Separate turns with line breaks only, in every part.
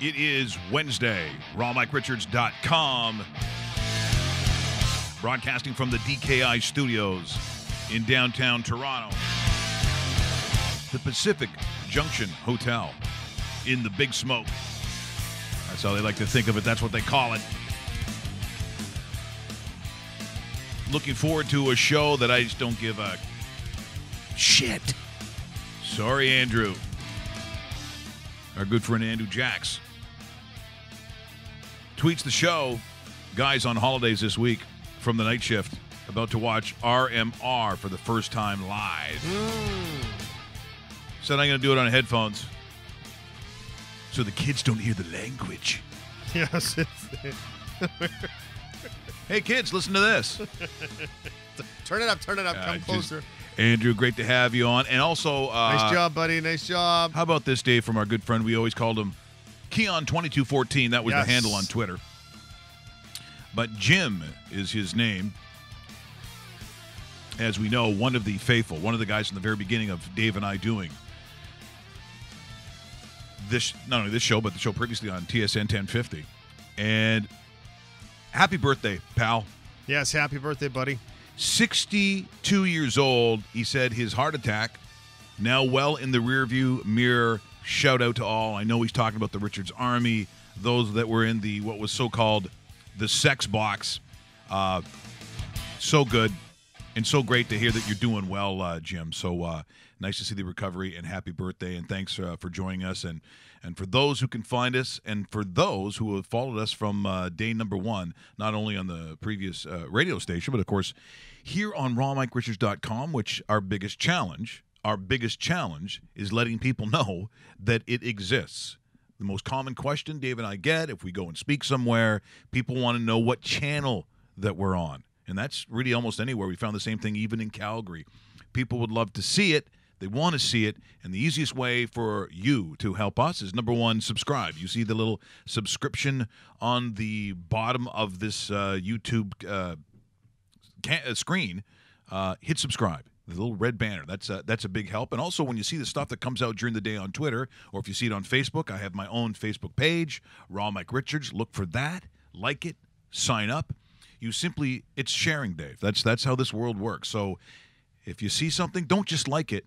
It is Wednesday. RawMikeRichards.com. Broadcasting from the DKI studios in downtown Toronto. The Pacific Junction Hotel in the Big Smoke. That's how they like to think of it. That's what they call it. Looking forward to a show that I just don't give a shit. Sorry, Andrew. Our good friend Andrew Jacks tweets the show. Guys on holidays this week from the night shift about to watch RMR for the first time live. Said I'm going to do it on headphones so the kids don't hear the language.
Yes.
Hey, kids, listen to this.
Turn it up. Come closer.
Andrew, great to have you on. And also...
nice job, buddy. Nice job.
How about this, Dave, from our good friend? We always called him Keon2214. That was the handle on Twitter. But Jim is his name. As we know, one of the faithful, one of the guys in the very beginning of Dave and I doing this, not only this show, but the show previously on TSN 1050. And happy birthday, pal.
Yes, happy birthday, buddy.
62 years old. He said his heart attack, now well in the rearview mirror. Shout out to all. I know he's talking about the Richards Army, those that were in the what was so-called the sex box. So good and so great to hear that you're doing well, Jim. So nice to see the recovery, and happy birthday, and thanks for joining us. And for those who can find us, and for those who have followed us from day number one, not only on the previous radio station, but of course here on RawMikeRichards.com, which our biggest challenge is letting people know that it exists. The most common question Dave and I get if we go and speak somewhere, people want to know what channel that we're on. And that's really almost anywhere. We found the same thing even in Calgary. People would love to see it. They want to see it. And the easiest way for you to help us is, number one, subscribe. You see the little subscription on the bottom of this YouTube screen. Hit subscribe. The little red banner. That's a big help. And also, when you see the stuff that comes out during the day on Twitter, or if you see it on Facebook, I have my own Facebook page, Raw Mike Richards. Look for that. Like it. Sign up. It's sharing, Dave. That's how this world works. So if you see something, don't just like it.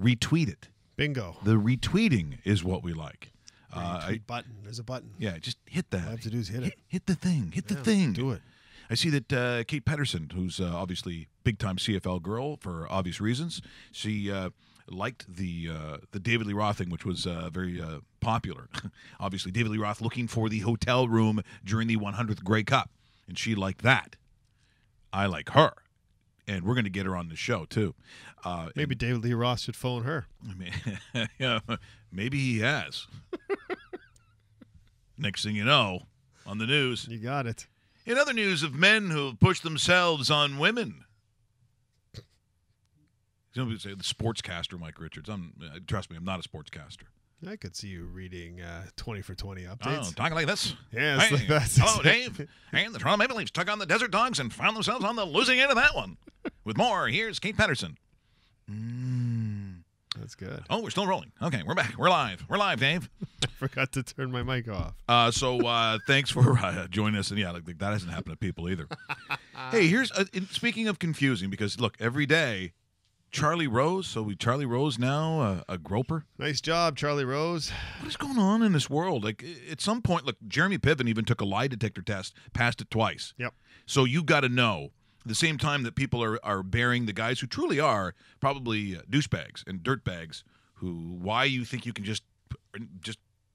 Retweet it.
Bingo.
The retweeting is what we like.
Button. There's a button.
Yeah, just hit that.
All I have to do is hit it.
Hit the thing. Hit the thing.
Do it.
I see that Kate Pedersen, who's obviously big-time CFL girl for obvious reasons, she liked the David Lee Roth thing, which was very popular. Obviously, David Lee Roth looking for the hotel room during the 100th Grey Cup, and she liked that. I like her, and we're going to get her on the show, too.
Maybe David Lee Roth should phone her.
I mean, yeah, maybe he has. Next thing you know, on the news.
You got it.
In other news of men who have pushed themselves on women. Some people say the sportscaster, Mike Richards. Trust me, I'm not a sportscaster.
I could see you reading 20 for 20 updates.
Oh, talking like this.
Yeah,
hey,
like that.
Hello, Dave. And the Toronto Maple Leafs took on the Desert Dogs and found themselves on the losing end of that one. With more, here's Kate Pedersen.
That's good.
Oh, we're still rolling. Okay, we're back. We're live. We're live, Dave.
I forgot to turn my mic off.
So thanks for joining us. And yeah, like that hasn't happened to people either. Hey, here's speaking of confusing, because look, every day, Charlie Rose. So Charlie Rose now a groper.
Nice job, Charlie Rose.
What is going on in this world? Like at some point, look, Jeremy Piven even took a lie detector test, passed it twice.
Yep.
So you got to know. At the same time that people are bearing the guys who truly are probably douchebags and dirtbags, why you think you can just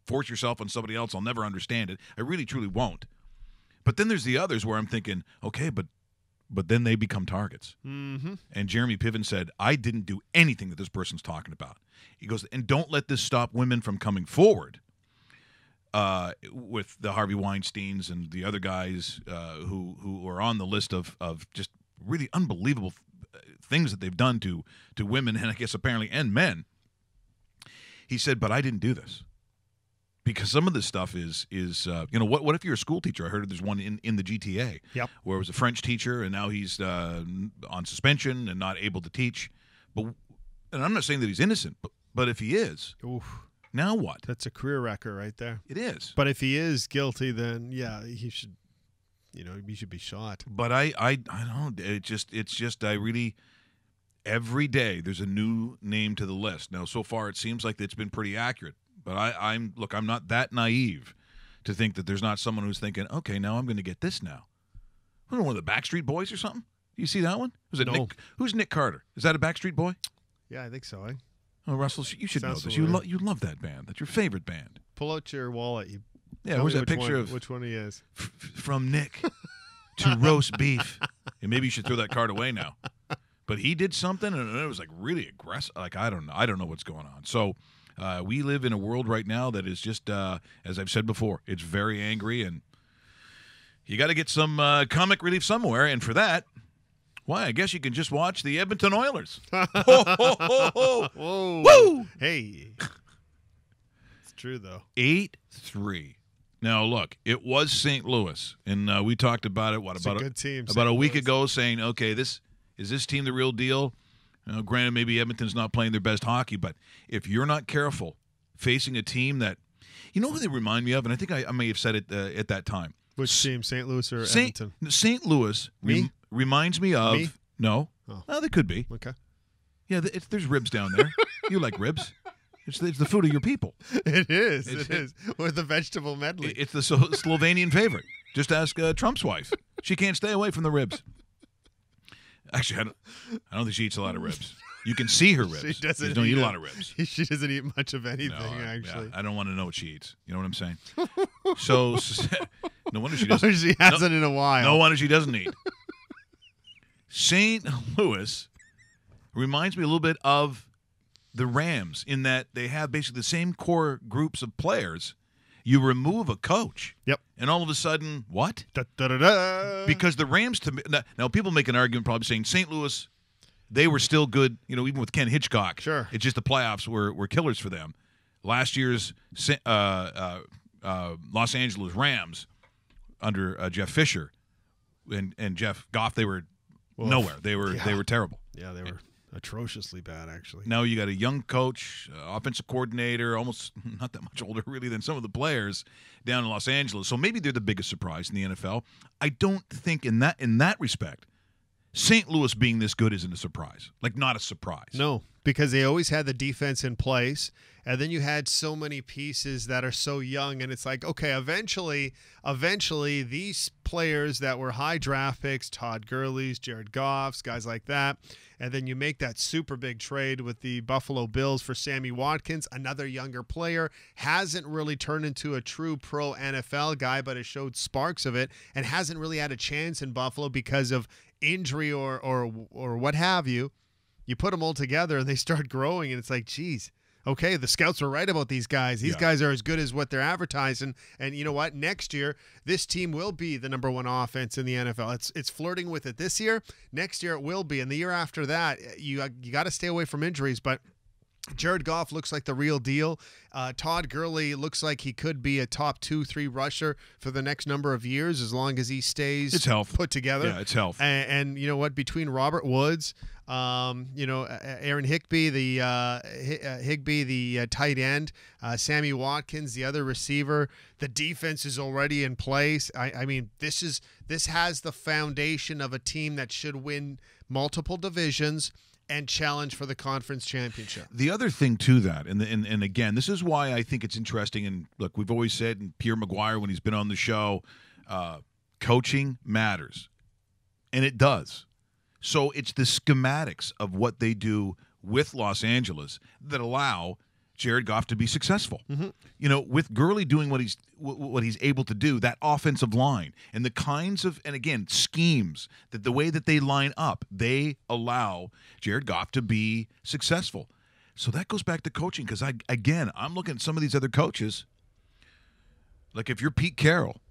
force yourself on somebody else, I'll never understand it. I really, truly won't. But then there's the others where I'm thinking, okay, but then they become targets.
Mm-hmm.
And Jeremy Piven said, I didn't do anything that this person's talking about. He goes, and don't let this stop women from coming forward with the Harvey Weinsteins and the other guys who are on the list of just really unbelievable things that they've done to women, and I guess apparently and men. He said, but I didn't do this. Because some of this stuff is what if you're a school teacher? I heard there's one in the GTA where it was a French teacher, and now he's on suspension and not able to teach. And I'm not saying that he's innocent, but if he is,
oof.
Now what?
That's a career wrecker right there.
It is.
But if he is guilty, then yeah, he should. He should be shot.
But I don't. It's just I really. Every day there's a new name to the list. Now, so far it seems like it's been pretty accurate. But I'm not that naive to think that there's not someone who's thinking, okay, now I'm going to get this now. I don't know, one of the Backstreet Boys or something? You see that one? Was it
No.
Nick? Who's Nick Carter? Is that a Backstreet Boy?
Yeah, I think so.
Oh, Russell, you should
Sounds
know this.
familiar.
You love that band. That's your favorite band.
Pull out your wallet.
Yeah,
Tell
where's
me
that picture of
which one he is?
from Nick to roast beef? And maybe you should throw that card away now. But he did something, and it was like really aggressive. Like I don't know what's going on. So we live in a world right now that is just, as I've said before, it's very angry, and you got to get some comic relief somewhere. And for that, why? I guess you can just watch the Edmonton Oilers. Ho, ho, ho, ho.
Whoa!
Woo!
Hey, it's true though.
8-3. Now look, it was St. Louis, and we talked about it.
It's a good team.
About
St.
a week
Louis.
ago, saying, okay, is this team the real deal? Granted, maybe Edmonton's not playing their best hockey, but if you're not careful facing a team that, you know who they remind me of, and I think I may have said it at that time.
Which team, St. Louis or Edmonton?
St. Louis
Me?
reminds me of.
Me?
No.
Oh.
Well, they could be.
Okay.
Yeah, there's ribs down there. You like ribs. It's the food of your people.
It is.
It's-
It is. With the vegetable medley.
It's the Slovenian favorite. Just ask Trump's wife. She can't stay away from the ribs. Actually, I don't think she eats a lot of ribs. You can see her ribs.
She doesn't
don't eat a
eat
lot of ribs.
She doesn't eat much of anything,
No,
actually.
I don't want to know what she eats. You know what I'm saying? So no wonder she doesn't.
She hasn't in a while.
No wonder she doesn't eat. St. Louis reminds me a little bit of the Rams in that they have basically the same core groups of players. You remove a coach.
Yep.
And all of a sudden, what?
Da, da, da, da.
Because the Rams, to me, now people make an argument probably saying St. Louis, they were still good, even with Ken Hitchcock.
Sure.
It's just the playoffs were killers for them. Last year's Los Angeles Rams under Jeff Fisher and Jeff Goff, they were nowhere. They were terrible.
Yeah, they were atrociously bad, actually.
Now you got a young coach, offensive coordinator, almost not that much older really than some of the players down in Los Angeles. So maybe they're the biggest surprise in the NFL. I don't think in that respect, St. Louis being this good isn't a surprise. Like, not a surprise.
No, because they always had the defense in place, and then you had so many pieces that are so young, and it's like, okay, eventually these players that were high draft picks, Todd Gurley's, Jared Goff's, guys like that, and then you make that super big trade with the Buffalo Bills for Sammy Watkins, another younger player, hasn't really turned into a true pro NFL guy, but has showed sparks of it, and hasn't really had a chance in Buffalo because of injury or what have you. You put them all together and they start growing, and it's like, geez, okay, the scouts were right about these guys. These guys are as good as what they're advertising. And you know what? Next year, this team will be the number one offense in the NFL. It's flirting with it this year. Next year, it will be. And the year after that, you got to stay away from injuries. But Jared Goff looks like the real deal. Todd Gurley looks like he could be a top 2-3 rusher for the next number of years as long as he stays put together.
Yeah, it's health.
And you know what? Between Robert Woods, Aaron Higbee, the tight end, Sammy Watkins, the other receiver, the defense is already in place. I mean, this has the foundation of a team that should win multiple divisions and challenge for the conference championship.
The other thing to that, and again, this is why I think it's interesting, and look, we've always said, and Pierre Maguire, when he's been on the show, coaching matters. And it does. So it's the schematics of what they do with Los Angeles that allow Jared Goff to be successful. Mm-hmm. With Gurley doing what he's able to do, that offensive line and the kinds of, and again, schemes, that the way that they line up, they allow Jared Goff to be successful. So that goes back to coaching, because I'm looking at some of these other coaches. Like if you're Pete Carroll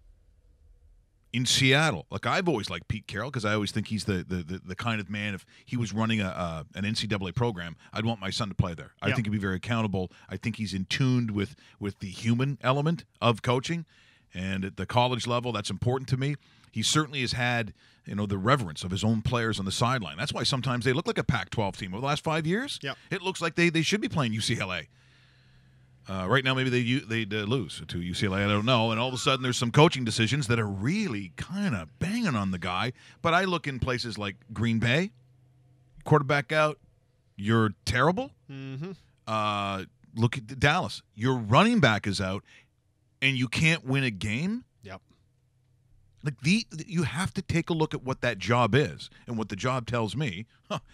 in Seattle, like I've always liked Pete Carroll because I always think he's the kind of man, if he was running an NCAA program, I'd want my son to play there. I think he'd be very accountable. I think he's in tune with the human element of coaching, and at the college level, that's important to me. He certainly has had the reverence of his own players on the sideline. That's why sometimes they look like a Pac-12 team over the last 5 years.
Yep.
It looks like they should be playing UCLA. Right now, maybe they'd lose to UCLA. I don't know. And all of a sudden, there's some coaching decisions that are really kind of banging on the guy. But I look in places like Green Bay, quarterback out, you're terrible.
Mm-hmm.
Look at Dallas, your running back is out, and you can't win a game.
Yep.
Like you have to take a look at what that job is and what the job tells me.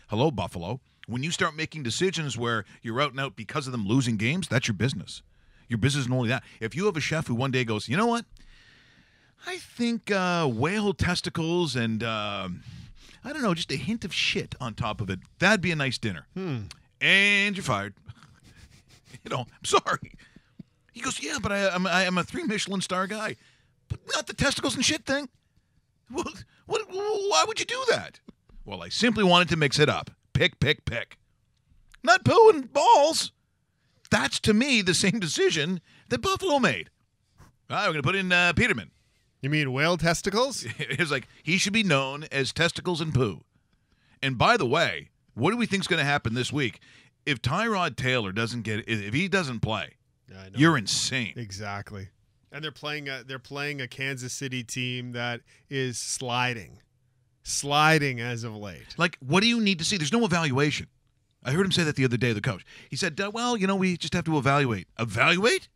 Hello, Buffalo. When you start making decisions where you're out and out because of them losing games, that's your business. Your business is only that. If you have a chef who one day goes, you know what? I think whale testicles and, I don't know, just a hint of shit on top of it, that'd be a nice dinner. And you're fired. I'm sorry. He goes, yeah, but I'm a 3 Michelin star guy. But not the testicles and shit thing. Why would you do that? Well, I simply wanted to mix it up. Pick. Not poo and balls. That's, to me, the same decision that Buffalo made. All right, we're going to put in Peterman.
You mean whale testicles?
It's like he should be known as testicles and poo. And by the way, what do we think is going to happen this week? If Tyrod Taylor if he doesn't play,
I know.
You're insane.
Exactly. And they're playing a Kansas City team that is sliding as of late.
Like, what do you need to see? There's no evaluation. I heard him say that the other day, the coach. He said, well, we just have to evaluate. Evaluate?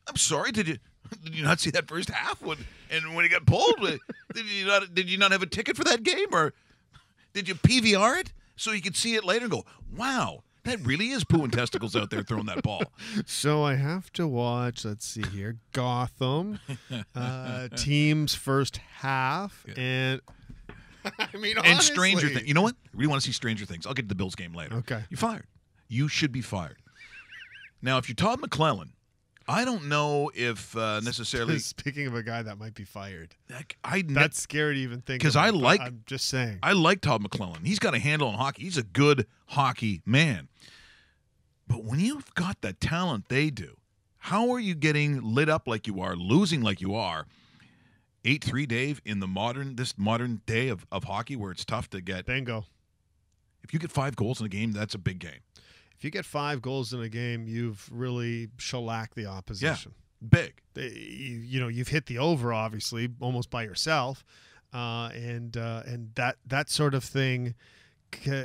I'm sorry, did you not see that first half when he got pulled? Did you not have a ticket for that game? Or did you PVR it so you could see it later and go, wow, that really is poo and testicles out there throwing that ball?
So I have to watch, let's see here, Gotham, team's first half, and I mean, honestly.
And Stranger Things. You know what? I really want to see Stranger Things. I'll get to the Bills game later.
Okay.
You're fired. You should be fired. Now, if you're Todd McClellan, I don't know if necessarily.
Speaking of a guy that might be fired,
that's
scary to even think.
Because
I'm just saying.
I like Todd McClellan. He's got a handle on hockey. He's a good hockey man. But when you've got the talent they do, how are you getting lit up like you are, losing like you are? 8-3, Dave, in this modern day of hockey where it's tough to get.
Bingo.
If you get 5 goals in a game, that's a big game.
If you get 5 goals in a game, you've really shellacked the opposition.
Yeah, big.
You've hit the over, obviously, almost by yourself, and that sort of thing.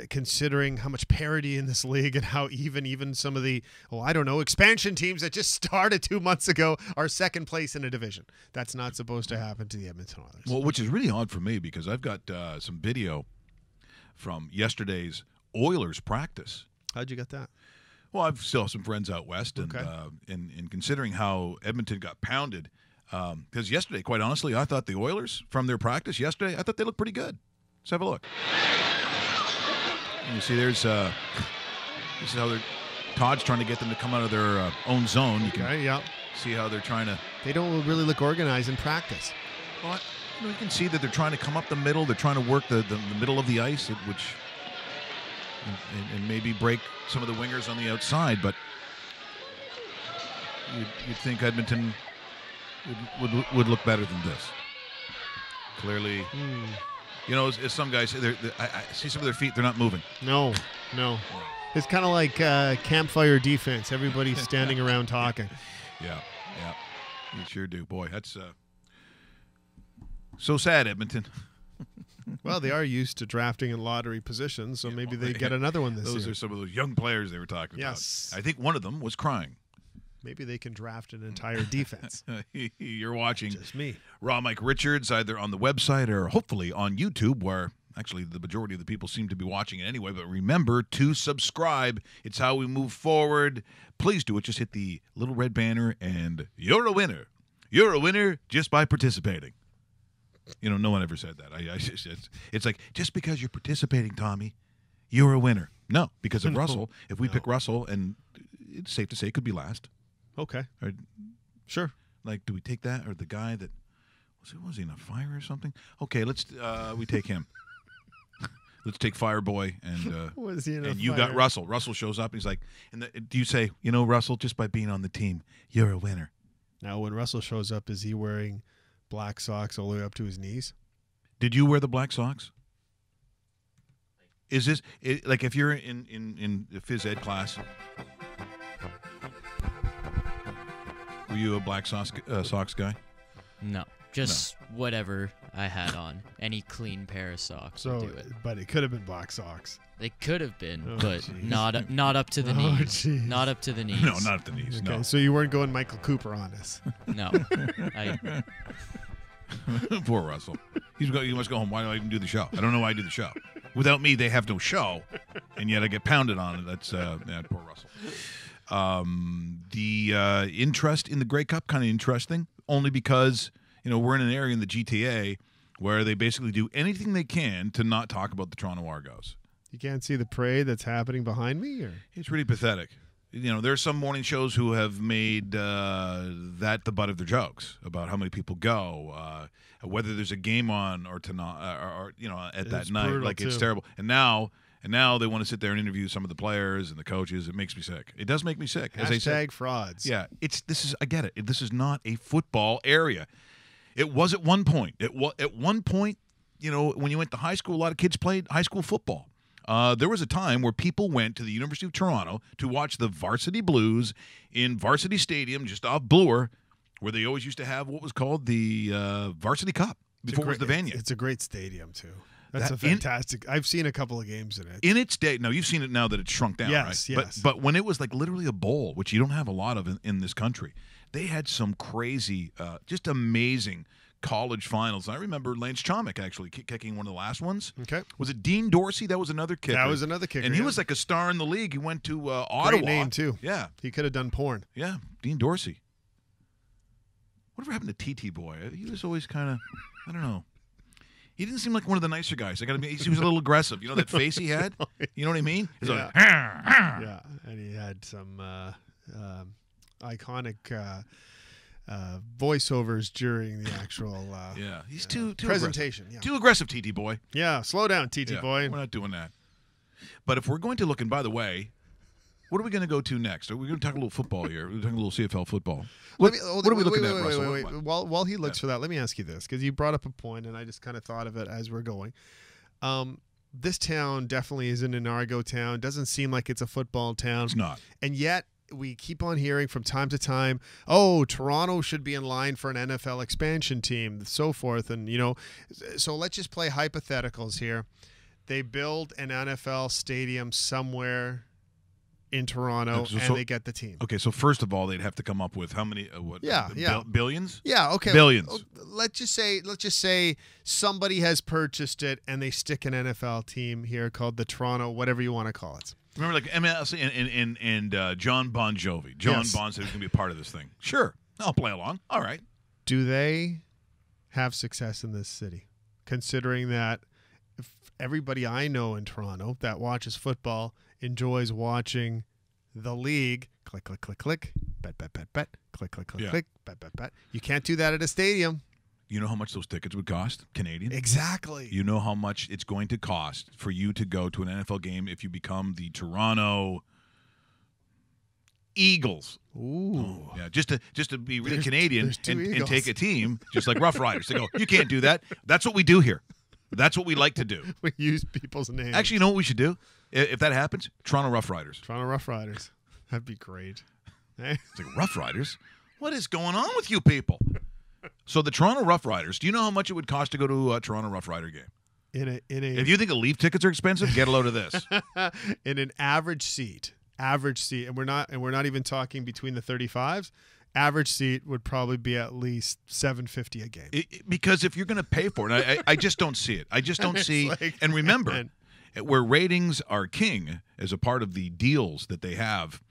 Considering how much parity in this league and how even some of the expansion teams that just started 2 months ago are second place in a division. That's not supposed to happen to the Edmonton Oilers.
Well, which is really odd for me because I've got some video from yesterday's Oilers practice.
How'd you get that?
Well, I've still some friends out west, and
Okay.
in considering how Edmonton got pounded, because yesterday, quite honestly, I thought the Oilers from their practice yesterday, I thought they looked pretty good. Let's have a look. And you see, this is how Todd's trying to get them to come out of their own zone. You can see how they're trying to.
They don't really look organized in practice.
Well, you can see that they're trying to come up the middle. They're trying to work the middle of the ice, and maybe break some of the wingers on the outside. But you'd think Edmonton would look better than this. Clearly. As some guys say, I see some of their feet, they're not moving.
No. It's kind of like campfire defense. Everybody's standing around talking.
Yeah. You sure do. Boy, that's so sad, Edmonton.
Well, they are used to drafting in lottery positions, so maybe they get another one this year.
Those are some of those young players they were talking about.
Yes.
I think one of them was crying.
Maybe they can draft an entire defense.
You're watching
Just me.
Raw Mike Richards either on the website or hopefully on YouTube, where actually the majority of the people seem to be watching it anyway. But remember to subscribe. It's how we move forward. Please do it. Just hit the little red banner and you're a winner. You're a winner just by participating. No one ever said that. It's like, just because you're participating, Tommy, you're a winner. No, because of Russell. If we pick Russell, and it's safe to say it could be last.
Okay.
Or,
sure.
Like, do we take that or the guy that was he in a fire or something? Okay, let's we take him. Let's take Fireboy and
was he in a
and you
fire?
got Russell. Russell shows up. And he's like, do you say, Russell, just by being on the team, you're a winner?
Now, when Russell shows up, is he wearing black socks all the way up to his knees?
Did you wear the black socks? Is this like if you're in the phys ed class? Were you a Black Sox guy?
No, just whatever I had on. Any clean pair of socks would do it.
But it could have been Black Sox.
They could have been,
Oh,
but
geez.
not up to the knees.
Geez.
Not up to the knees.
No, not at the knees.
Okay,
No.
so you weren't going Michael Cooper on us.
No.
Poor Russell. He must go home. Why do I even do the show? I don't know why I do the show. Without me, they have no show, and yet I get pounded on it. That's poor Russell. The interest in the Grey Cup, kind of interesting, only because we're in an area in the GTA where they basically do anything they can to not talk about the Toronto Argos.
You can't see the parade that's happening behind me? Or?
It's really pathetic. There's some morning shows who have made that the butt of their jokes about how many people go, whether there's a game on or to not, or at that night. Like, it's terrible. And now they want to sit there and interview some of the players and the coaches. It makes me sick. It does make me sick. As I said,
frauds.
Yeah, I get it. This is not a football area. It was at one point. At one point, when you went to high school, a lot of kids played high school football. There was a time where people went to the University of Toronto to watch the Varsity Blues in Varsity Stadium just off Bloor, where they always used to have what was called the Varsity Cup before it was the Vanier.
It's a great stadium, too. That's a fantastic. I've seen a couple of games in it.
In its day, now you've seen it now that it's shrunk down,
yes,
right?
Yes.
But when it was like literally a bowl, which you don't have a lot of in this country, they had some crazy, just amazing college finals. I remember Lance Chomick actually kicking one of the last ones.
Okay.
Was it Dean Dorsey? That was another kicker.
That was another kicker.
And he was like a star in the league. He went to Ottawa.
Great name, too.
Yeah.
He could have done porn.
Yeah, Dean Dorsey. Whatever happened to TT Boy? He was always kind of, I don't know. He didn't seem like one of the nicer guys. He was a little aggressive. You know that face he had? You know what I mean? He's
yeah.
like,
Yeah, and he had some iconic voiceovers during the actual
he's too
presentation.
Aggressive. Too aggressive, TT Boy.
Yeah, slow down, TT Boy.
We're not doing that. But if we're going to look, and by the way, what are we going to go to next? Are we going to talk a little football here? We're talking a little CFL football. What are we looking at, Russell?
Wait. While he looks for that, let me ask you this, because you brought up a point, and I just kind of thought of it as we're going. This town definitely isn't an Argo town. Doesn't seem like it's a football town.
It's not.
And yet we keep on hearing from time to time, oh, Toronto should be in line for an NFL expansion team, so forth. And, so let's just play hypotheticals here. They build an NFL stadium somewhere in Toronto, and they get the team.
Okay, so first of all, they'd have to come up with how many? Billions?
Yeah. Okay.
Billions.
Let's just say somebody has purchased it, and they stick an NFL team here called the Toronto, whatever you want to call it.
Remember, like MLS and John Bon Jovi. John Bon said he was going to be a part of this thing. Sure, I'll play along. All right.
Do they have success in this city, considering that everybody I know in Toronto that watches football enjoys watching the league? Click, click, click, click. Bet, bet, bet, bet. Click, click, click, click. Bet, bet, bet. You can't do that at a stadium.
You know how much those tickets would cost, Canadian?
Exactly.
You know how much it's going to cost for you to go to an NFL game if you become the Toronto Eagles.
Ooh.
Yeah, just to be really Canadian and take a team, just like Rough Riders. They go, you can't do that. That's what we do here. That's what we like to do.
We use people's names.
Actually, you know what we should do? If that happens, Toronto Rough Riders.
Toronto Rough Riders. That'd be great.
It's like, Rough Riders? What is going on with you people? So the Toronto Rough Riders, do you know how much it would cost to go to a Toronto Rough Rider game? If you think the Leaf tickets are expensive, get a load of this.
In an average seat, and we're not even talking between the 35s. Average seat would probably be at least $750 a game.
Because if you're going to pay for it, I just don't see it. I just don't see. And remember, where ratings are king as a part of the deals that they have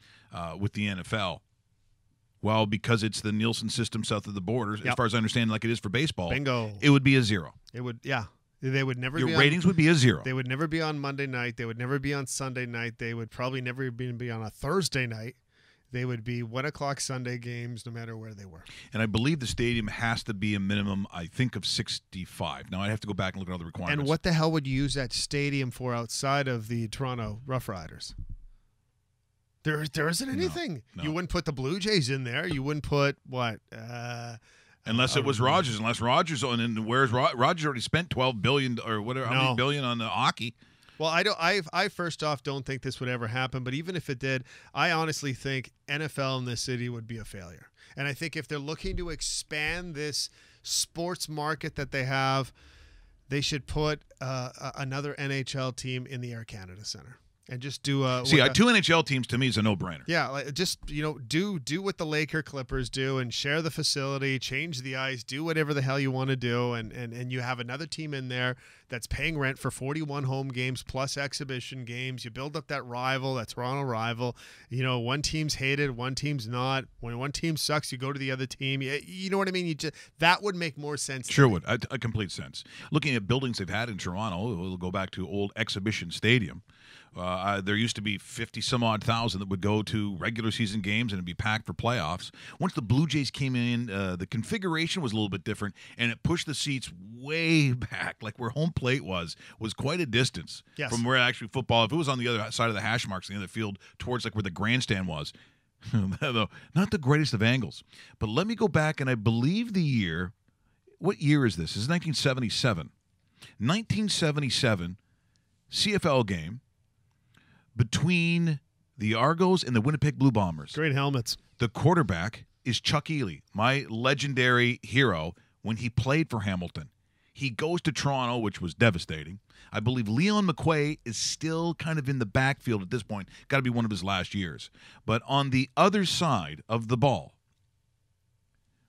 with the NFL. Well, because it's the Nielsen system south of the border, as far as I understand, like it is for baseball.
Bingo.
It would be a zero.
It would, yeah. They would never.
Your ratings would be a zero.
They would never be on Monday night. They would never be on Sunday night. They would probably never even be on a Thursday night. They would be 1 o'clock Sunday games, no matter where they were.
And I believe the stadium has to be a minimum, I think, of 65. Now, I'd have to go back and look at all the requirements.
And what the hell would you use that stadium for outside of the Toronto Rough Riders? There isn't anything.
No.
You wouldn't put the Blue Jays in there. You wouldn't put what?
Unless it was Rogers. Unless Rogers and where's Rogers already spent $12 billion or whatever, how many billion on the hockey?
Well, I first off don't think this would ever happen, but even if it did, I honestly think NFL in this city would be a failure. And I think if they're looking to expand this sports market that they have, they should put another NHL team in the Air Canada Center. And just do
two NHL teams to me is a no-brainer.
Yeah, like just do what the Laker Clippers do and share the facility, change the ice, do whatever the hell you want to do, and you have another team in there that's paying rent for 41 home games plus exhibition games. You build up that Toronto rival. One team's hated, one team's not. When one team sucks, you go to the other team. You know what I mean? That would make more sense.
Sure would. A complete sense. Looking at buildings they've had in Toronto, we'll go back to old Exhibition Stadium. There used to be 50-some-odd thousand that would go to regular season games and it'd be packed for playoffs. Once the Blue Jays came in, the configuration was a little bit different, and it pushed the seats way back, like where home plate was quite a distance from where actually football. If it was on the other side of the hash marks in the other field, towards like where the grandstand was, though, not the greatest of angles. But let me go back, and I believe the year. What year is this? This is 1977. 1977 CFL game between the Argos and the Winnipeg Blue Bombers.
Great helmets.
The quarterback is Chuck Ely, my legendary hero when he played for Hamilton. He goes to Toronto, which was devastating. I believe Leon McQuay is still kind of in the backfield at this point. Got to be one of his last years. But on the other side of the ball,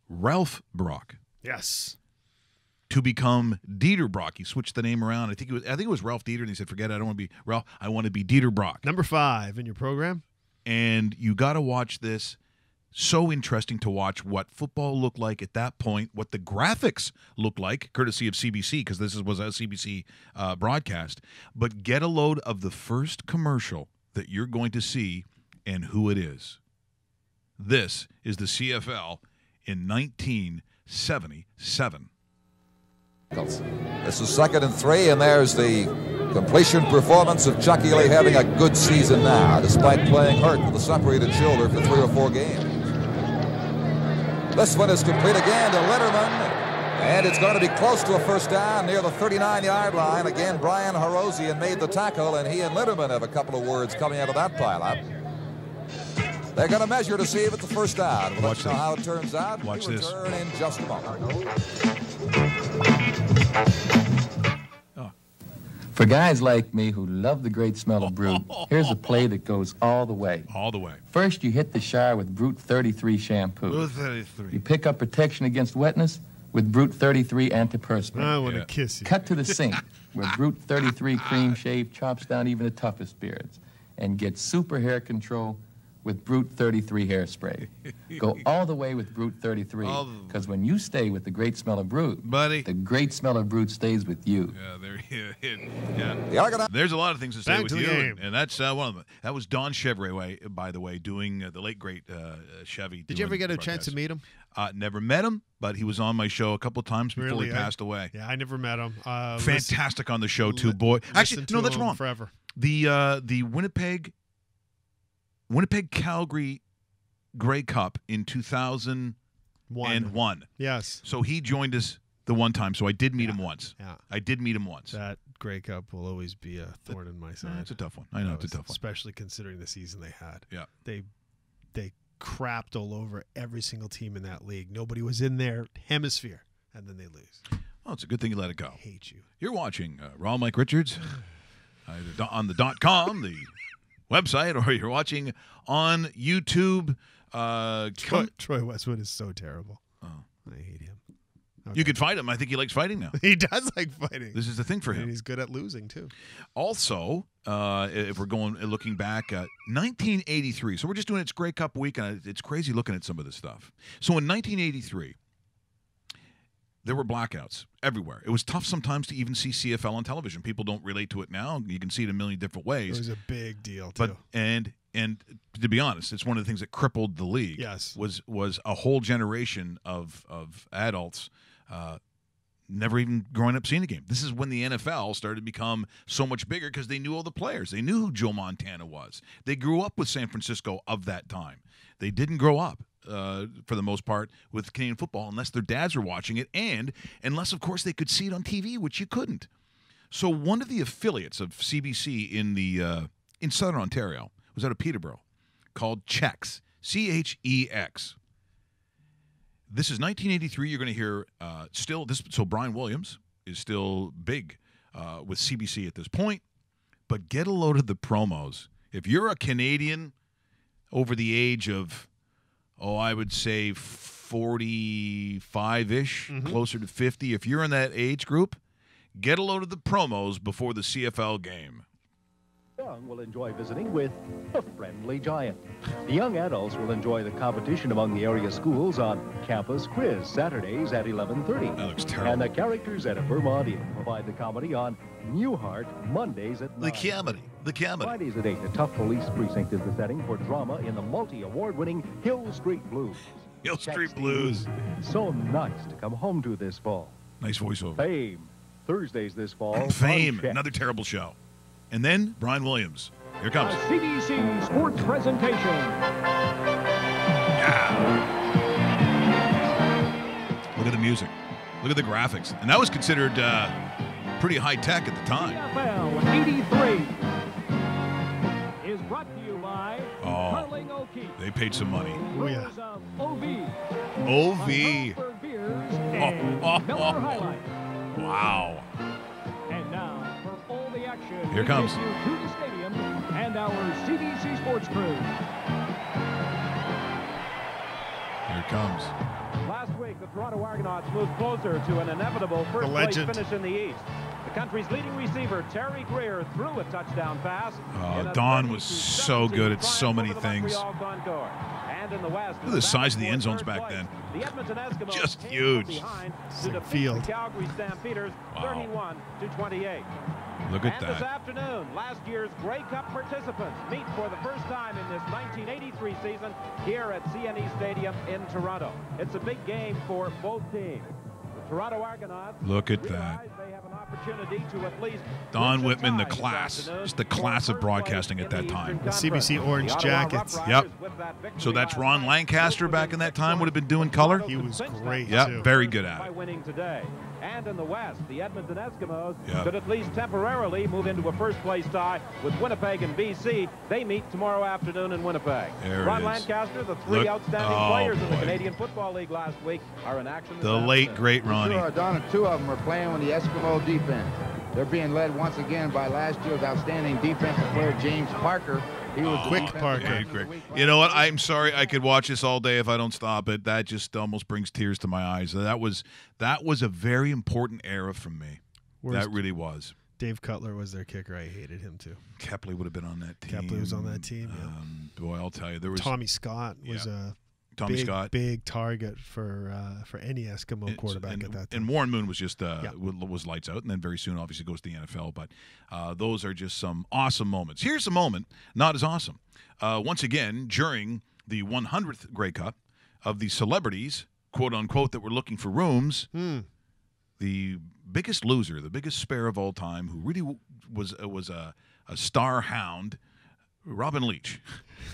Ralph Brock.
Yes.
To become Dieter Brock. He switched the name around. I think it was Ralph Dieter, and he said, forget it, I don't want to be Ralph. I want to be Dieter Brock.
Number 5 in your program.
And you got to watch this. So interesting to watch what football looked like at that point, what the graphics looked like, courtesy of CBC, because this was a CBC broadcast. But get a load of the first commercial that you're going to see and who it is. This is the CFL in 1977.
This is 2nd and 3, and there's the completion performance of Chuck Ely having a good season now, despite playing hurt with a separated shoulder for 3 or 4 games. This one is complete again to Letterman, and it's going to be close to a first down near the 39-yard line. Again, Brian Harosian made the tackle, and he and Letterman have a couple of words coming out of that pileup. They're going to measure to see if it's a first down. We'll let you know how it turns out.
Watch this.
Return in just a moment.
For guys like me who love the great smell of Brute, here's a play that goes all the way.
All the way.
First, you hit the shower with Brute 33 shampoo.
Brute 33.
You pick up protection against wetness with Brute 33 antiperspirant.
I want to kiss you.
Cut to the sink where Brute 33 cream shave chops down even the toughest beards. And get super hair control with Brute 33 hairspray. Go all the way with Brute 33, because when you stay with the great smell of Brute,
buddy,
the great smell of Brute stays with you.
There's a lot of things to say
Back
with
to the
you,
game.
and that's one of them. That was Don Chevrolet, by the way, doing the late great Chevy.
Did you ever get a chance to meet him?
Never met him, but he was on my show a couple of times before
Really,
he passed away.
Yeah, I never met him.
Fantastic on the show too, boy. Actually, no, that's wrong.
Forever.
The Winnipeg Calgary Grey Cup in 2001.
Yes.
So he joined us the one time. So I did meet him once.
Yeah.
I did meet him once.
That Grey Cup will always be a thorn in my side.
It's a tough one. I know it's a tough one.
Especially considering the season they had.
Yeah.
They crapped all over every single team in that league. Nobody was in their hemisphere, and then they lose.
Well, it's a good thing you let it go.
I hate you.
You're watching Raw Mike Richards on the .com, the website, or you're watching on YouTube.
Troy Westwood is so terrible.
Oh.
I hate him. Okay.
You could fight him. I think he likes fighting now.
He does like fighting.
This is the thing for him.
And he's good at losing, too.
Also, if we're looking back at 1983, so we're just doing its Grey Cup week, and it's crazy looking at some of this stuff. So in 1983, there were blackouts everywhere. It was tough sometimes to even see CFL on television. People don't relate to it now. You can see it a million different ways.
It was a big deal, too.
But and to be honest, it's one of the things that crippled the league.
Yes.
Was a whole generation of adults never even growing up seeing a game. This is when the NFL started to become so much bigger because they knew all the players. They knew who Joe Montana was. They grew up with San Francisco of that time. They didn't grow up, for the most part, with Canadian football unless their dads were watching it, and unless, of course, they could see it on TV, which you couldn't. So one of the affiliates of CBC in Southern Ontario was out of Peterborough, called CHEX, CHEX. This is 1983. You're going to hear still this. So Brian Williams is still big with CBC at this point, but get a load of the promos. If you're a Canadian over the age of, I would say 45-ish, closer to 50, if you're in that age group, get a load of the promos before the CFL game.
Young will enjoy visiting with a friendly giant. The young adults will enjoy the competition among the area schools on Campus Quiz, Saturdays at 11:30.
That looks terrible.
And the characters at a Vermont Inn provide the comedy on Newhart, Mondays at 9.
The comedy.
Fridays at 8, a tough police precinct is the setting for drama in the multi-award-winning Hill Street Blues.
Hill Street Blues.
So nice to come home to this fall.
Nice voiceover.
Fame, Thursdays this fall.
Fame,
on Check.
another terrible show. And then Brian Williams. Here comes.
A CBC Sports presentation.
Yeah. Look at the music. Look at the graphics. And that was considered pretty high tech at the time.
CFL 83 is brought to you by Carling O'Keefe.
They paid some money.
Oh, yeah.
OV.
OV.
Hartford Beers and Miller High Life.
Wow.
And now, for all the action,
Here
we
comes.
take you to the stadium and our CBC Sports crew.
Here it comes.
Last week, the Toronto Argonauts moved closer to an inevitable first-place finish in the East. The country's leading receiver, Terry Greer, threw a touchdown pass.
Don was so good at so many things.
And in the West,
Look at the size of the end zones back then.
The Edmonton Eskimos
Just
came
huge.
behind to
Like
defeat
field.
the Calgary Stampeders 31-28.
Look at
And this
that.
afternoon, last year's Grey Cup participants meet for the first time in this 1983 season here at CNE Stadium in Toronto. It's a big game for both teams. The Toronto Argonauts
Look at
realize
that.
they have an opportunity to at least
Don
clinch a
Whitman, the
tie this
class.
afternoon
Just the
for
class of
first
broadcasting
place
at that
in the
time.
Eastern
The CBC
Conference.
orange
The Ottawa
jackets.
Rough
Yep.
Riders with that victory
So that's
last
Ron
night
Lancaster
stood
back
within
in that
6
time would have been doing
points.
color?
He was
Toronto
great,
Yeah,
too.
very good at
by
it.
winning today. And in the West, the Edmonton Eskimos
Yeah.
could at least temporarily move into a first-place tie with Winnipeg and BC. They meet tomorrow afternoon in Winnipeg.
There it
Ron
is.
Lancaster, the three
Look-
outstanding
oh,
players in the
boy.
Canadian Football League last week, are in action this
The late,
afternoon.
great Ronnie.
Sure, Don, and two of them are playing with the Eskimo defense. They're being led once again by last year's outstanding defensive player, James Parker. He was the
Quick
defensive
Parker.
player
Yeah,
of the
great.
week
You know what?
last
I'm sorry. I could watch this all day if I don't stop it. That just almost brings tears to my eyes. That was a very important era from me.
Where's
That really was.
Dave Cutler was their kicker. I hated him, too.
Kepley would have been on that team.
Kepley was on that team, yeah.
Boy, I'll tell you, there was
Tommy Scott was a
Tommy
big,
Scott.
big target for any Eskimo quarterback
and,
at that
and
time.
Warren Moon was just was lights out, and then very soon, obviously, goes to the NFL. But those are just some awesome moments. Here's a moment not as awesome. Once again, during the 100th Grey Cup of the celebrities, quote unquote, that were looking for rooms, the biggest loser, the biggest spare of all time, who really was a star hound, Robin Leach,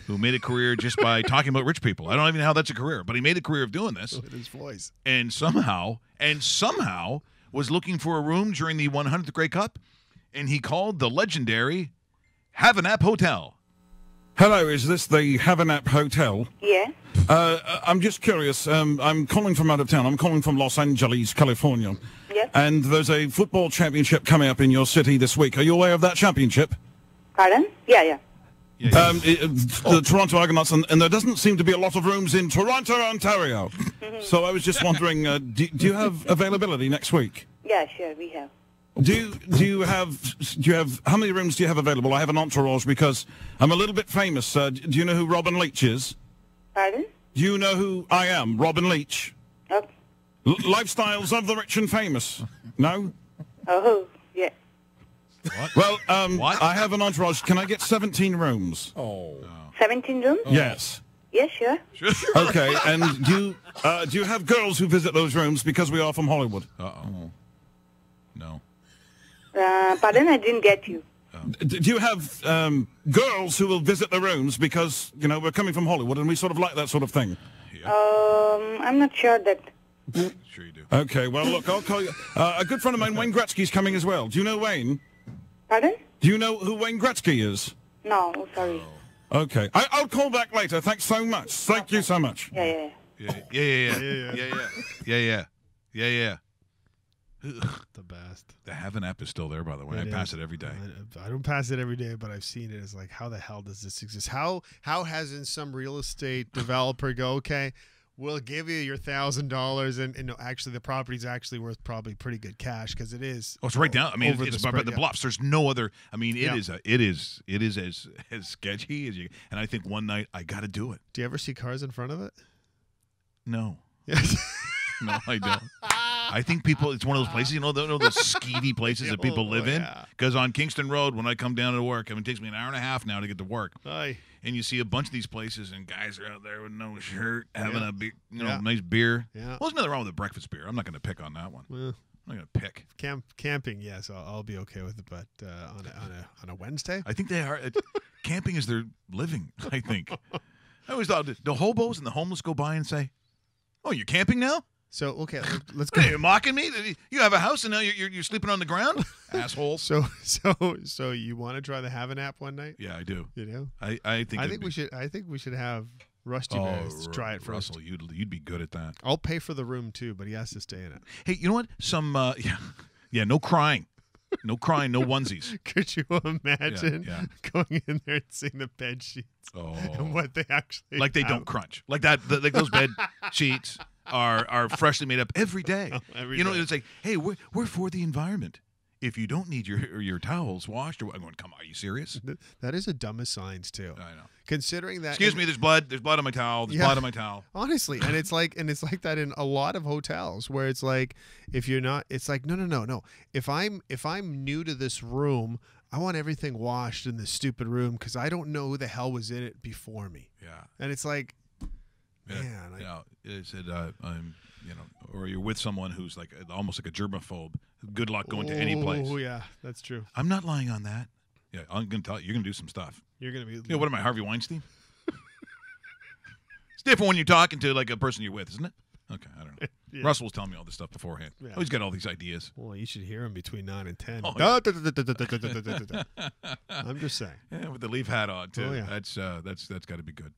who made a career just by talking about rich people. I don't even know how that's a career, but he made a career of doing this.
With his voice.
And somehow was looking for a room during the 100th Grey Cup, and he called the legendary Havanap Hotel.
Hello, is this the Havanap Hotel?
Yes.
I'm just curious. I'm calling from out of town. I'm calling from Los Angeles, California.
Yes.
And there's a football championship coming up in your city this week. Are you aware of that championship?
Pardon? Yeah.
The Toronto Argonauts, and there doesn't seem to be a lot of rooms in Toronto, Ontario. So I was just wondering, do you have availability next week?
Yeah, sure, we have.
Do you have how many rooms do you have available? I have an entourage because I'm a little bit famous. Do you know who Robin Leach is?
Pardon?
Do you know who I am, Robin Leach?
Oh.
Lifestyles of the rich and famous. No?
Oh, yeah.
What?
Well,
What?
I have an entourage. Can I get 17 rooms?
17 rooms?
Yes.
Yes, sure.
Okay, and do you have girls who visit those rooms because we are from Hollywood?
Uh-oh. No.
Pardon, I didn't get you.
Do you have girls who will visit the rooms because, we're coming from Hollywood and we sort of like that sort of thing?
I'm not sure that.
Sure you do.
Okay, well, look, I'll call you. A good friend of mine, Wayne Gretzky's coming as well. Do you know Wayne?
Pardon?
Do you know who Wayne Gretzky is?
No, sorry.
Okay. I'll call back later. Thanks so much. Thank you so much.
Yeah.
Yeah.
The best.
The Heaven app is still there, by the way. I pass it every day.
I don't pass it every day, but I've seen it. It's like, how the hell does this exist? How hasn't some real estate developer go, okay, we'll give you your $1,000, and no, actually the property's actually worth probably pretty good cash because it is.
Oh, it's right down. I mean,
over
it's
the
by
spread,
the bluffs. There's no other. I mean, it
Yeah.
is as sketchy as you. And I think one night I got to do it.
Do you ever see cars in front of it?
No. No, I don't. I think people, it's one of those places, you know those skeevy places that people live in?
Yeah.
Because on Kingston Road, when I come down to work, I mean, it takes me an hour and a half now to get to work.
Aye.
And you see a bunch of these places, and guys are out there with no shirt, having
Yeah.
a big,
Yeah.
nice beer.
Yeah.
Well, there's nothing wrong with a breakfast beer. I'm not going to pick on that one.
Well,
I'm not going to pick.
camping, yes, I'll be okay with it, but on a Wednesday?
I think they are. Camping is their living, I think. I always thought, the hobos and the homeless go by and say, oh, you're camping now?
So, okay, let's
What,
go.
are you mocking me? You have a house and now you're sleeping on the ground? Assholes.
So you want to try the Have an app one night?
Yeah, I do.
You know?
I think
we should have Rusty Bears try it first.
Russell, you'd be good at that.
I'll pay for the room too, but he has to stay in it.
Hey, you know what? No crying. No crying, no onesies.
Could you imagine
Yeah.
going in there and seeing the bed sheets and what they actually
Like they
have?
don't crunch. Like that. Like those bed sheets are freshly made up every day.
Every
you know,
day.
it's like, hey, we're for the environment. If you don't need your towels washed, I'm going, come on, are you serious?
That is the dumbest signs too.
I know.
Considering that,
Excuse me, there's blood on my towel. There's blood on my towel.
Honestly, and it's like that in a lot of hotels where it's like, if you're not, it's like no. If I'm new to this room, I want everything washed in this stupid room because I don't know who the hell was in it before me.
Yeah.
And it's like,
Yeah,
man,
it said, or you're with someone who's like almost like a germaphobe. Good luck going to any place.
Oh yeah, that's true.
I'm not lying on that. Yeah, I'm gonna tell you, you're gonna do some stuff.
You're gonna be.
Yeah, what am I, Harvey Weinstein? It's different when you're talking to like a person you're with, isn't it? Okay, I don't know.
Yeah.
Russell was telling me all this stuff beforehand.
Yeah.
Oh, he's got all these ideas.
Well, you should hear him between 9 and 10.
Oh, yeah.
I'm just saying.
Yeah, with the leaf hat on too.
Oh, yeah.
That's got to be good.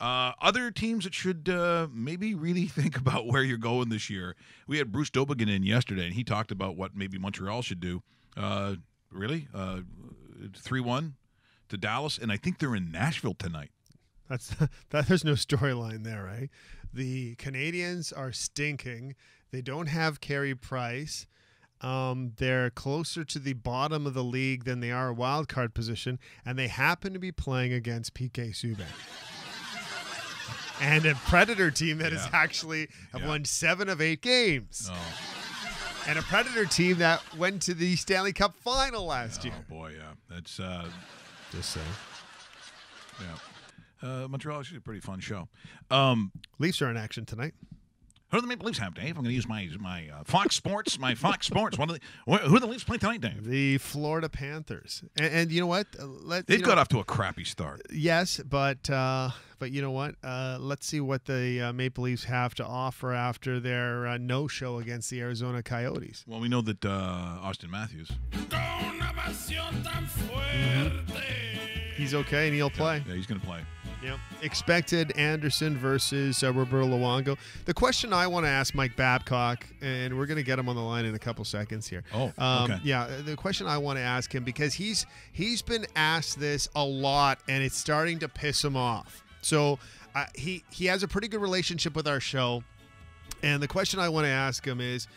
Other teams that should maybe really think about where you're going this year. We had Bruce Dobigan in yesterday, and he talked about what maybe Montreal should do. Really, 3-1 to Dallas, and I think they're in Nashville tonight.
There's no storyline there, right? The Canadians are stinking. They don't have Carey Price. They're closer to the bottom of the league than they are a wild card position, and they happen to be playing against PK Subban. And a Predator team that has actually won 7 of 8 games.
Oh.
And a Predator team that went to the Stanley Cup final last year.
Oh boy, yeah, that's
just saying.
Yeah, Montreal is a pretty fun show.
Leafs are in action tonight.
Who do the Maple Leafs have, Dave? I'm going to use my Fox Sports. My Fox Sports. Who do the Leafs play tonight, Dave?
The Florida Panthers. And you know what?
They've got off to a crappy start.
Yes, but you know what? Let's see what the Maple Leafs have to offer after their no-show against the Arizona Coyotes.
Well, we know that Austin Matthews.
He's okay, and he'll play.
Yeah, he's going to play.
Yep. Expected Anderson versus Roberto Luongo. The question I want to ask Mike Babcock, and we're going to get him on the line in a couple seconds here.
Oh, okay.
Yeah, the question I want to ask him, because he's been asked this a lot, and it's starting to piss him off. So he has a pretty good relationship with our show, and the question I want to ask him is,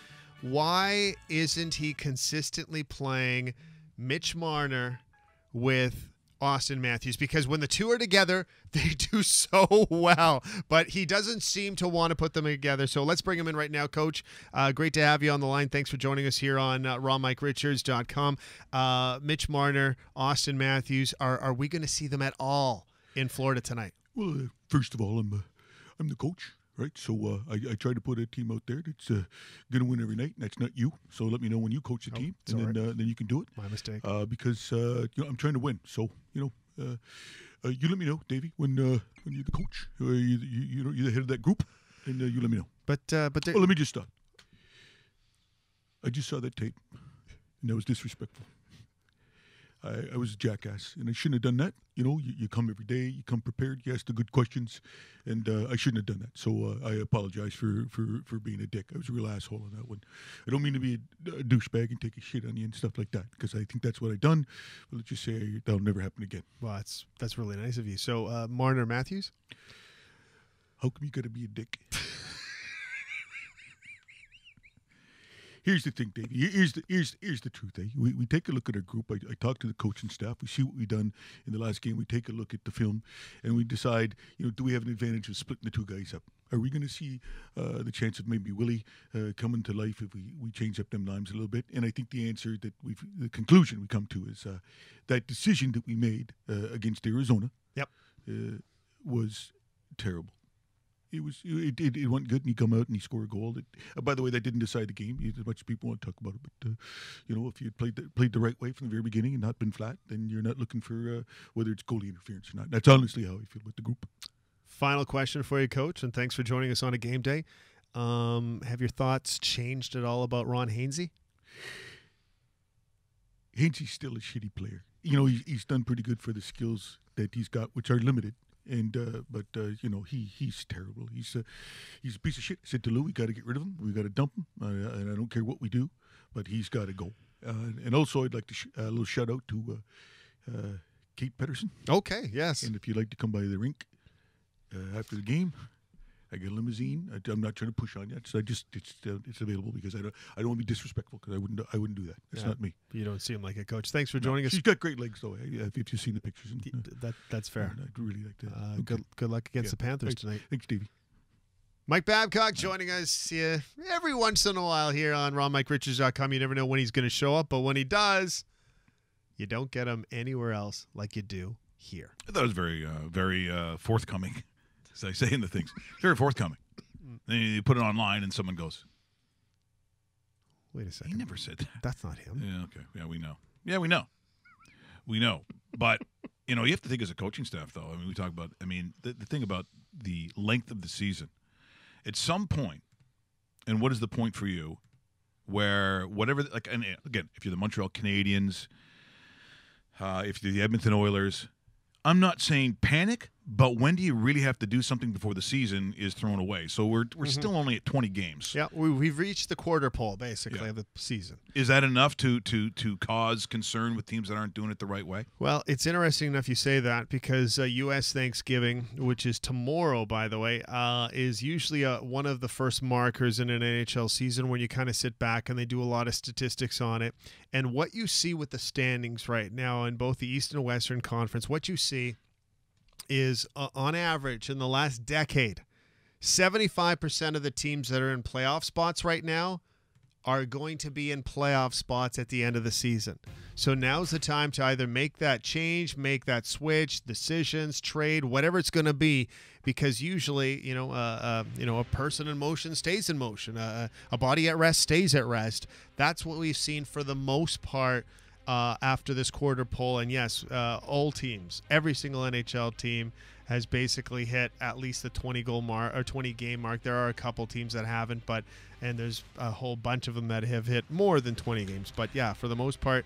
why isn't he consistently playing Mitch Marner with Austin Matthews? Because when the two are together, they do so well, but he doesn't seem to want to put them together. So let's bring him in right now, Coach. Great to have you on the line. Thanks for joining us here on rawmike.richards.com. Mitch Marner, Austin Matthews, are we going to see them at all in Florida tonight?
Well, first of all, I'm the coach, right? So I try to put a team out there that's going to win every night, and that's not you. So let me know when you coach the team, and then you can do it.
My mistake.
Because I'm trying to win. So you let me know, Davey, when you're the coach, you're the head of that group, and you let me know.
But
Well, let me just stop. I just saw that tape, and that was disrespectful. I was a jackass, and I shouldn't have done that. You know, you come every day, you come prepared, you ask the good questions, and I shouldn't have done that. So I apologize for being a dick. I was a real asshole on that one. I don't mean to be a douchebag and take a shit on you and stuff like that, because I think that's what I done. But let's just say that'll never happen again.
Well, that's really nice of you. So, Marner Matthews?
How come you got to be a dick? Here's the thing, Davey. Here's the truth. We take a look at our group. I talk to the coaching staff. We see what we've done in the last game. We take a look at the film, and we decide, do we have an advantage of splitting the two guys up? Are we going to see the chance of maybe Willie coming to life if we change up them limes a little bit? And I think the answer that the conclusion we come to is that decision that we made against Arizona was terrible. It went good, and he come out and he scored a goal. By the way, that didn't decide the game. As much as people want to talk about it, but if you had played the right way from the very beginning and not been flat, then you're not looking for whether it's goalie interference or not. That's honestly how I feel with the group.
Final question for you, Coach, and thanks for joining us on a game day. Have your thoughts changed at all about Ron Hainsey?
Hainsey's still a shitty player. He's done pretty good for the skills that he's got, which are limited. And but he's terrible. He's a piece of shit. I said to Lou, we got to get rid of him. We got to dump him. And I don't care what we do, but he's got to go. And also, I'd like to a little shout out to Kate Pedersen.
Okay, yes.
And if you'd like to come by the rink after the game, I get a limousine. I'm not trying to push on you. It's available because I don't want to be disrespectful, because I wouldn't do that. It's not me.
You don't seem like it, Coach. Thanks for joining us.
She's got great legs, though. If you've seen the pictures,
that's fair.
I'd really like to.
Good luck against the Panthers tonight.
Thanks, Stevie.
Mike Babcock joining us every once in a while here on RonMikeRichards.com. You never know when he's going to show up, but when he does, you don't get him anywhere else like you do here.
I thought it was very, very forthcoming. As I say in the things, very forthcoming. Then you put it online, and someone goes,
"Wait a second,
he never said that."
That's not him.
Yeah, okay. Yeah, we know. Yeah, we know. But you have to think as a coaching staff, though. I mean, we talk about. I mean, the thing about the length of the season. At some point, and what is the point for you, where whatever, like, and again, if you're the Montreal Canadiens, if you're the Edmonton Oilers, I'm not saying panic, but when do you really have to do something before the season is thrown away? So we're still only at 20 games.
Yeah, we've reached the quarter pole, basically, of the season.
Is that enough to cause concern with teams that aren't doing it the right way?
Well, it's interesting enough you say that, because U.S. Thanksgiving, which is tomorrow, by the way, is usually one of the first markers in an NHL season when you kind of sit back and they do a lot of statistics on it. And what you see with the standings right now in both the Eastern and Western Conference, what you see is on average in the last decade, 75% of the teams that are in playoff spots right now are going to be in playoff spots at the end of the season. So now's the time to either make that change, make that switch, decisions, trade, whatever it's going to be, because usually, a person in motion stays in motion. A body at rest stays at rest. That's what we've seen for the most part after this quarter poll. And yes, all teams, every single NHL team has basically hit at least the 20-goal mark or 20-game mark. There are a couple teams that haven't, and there's a whole bunch of them that have hit more than 20 games. But yeah, for the most part,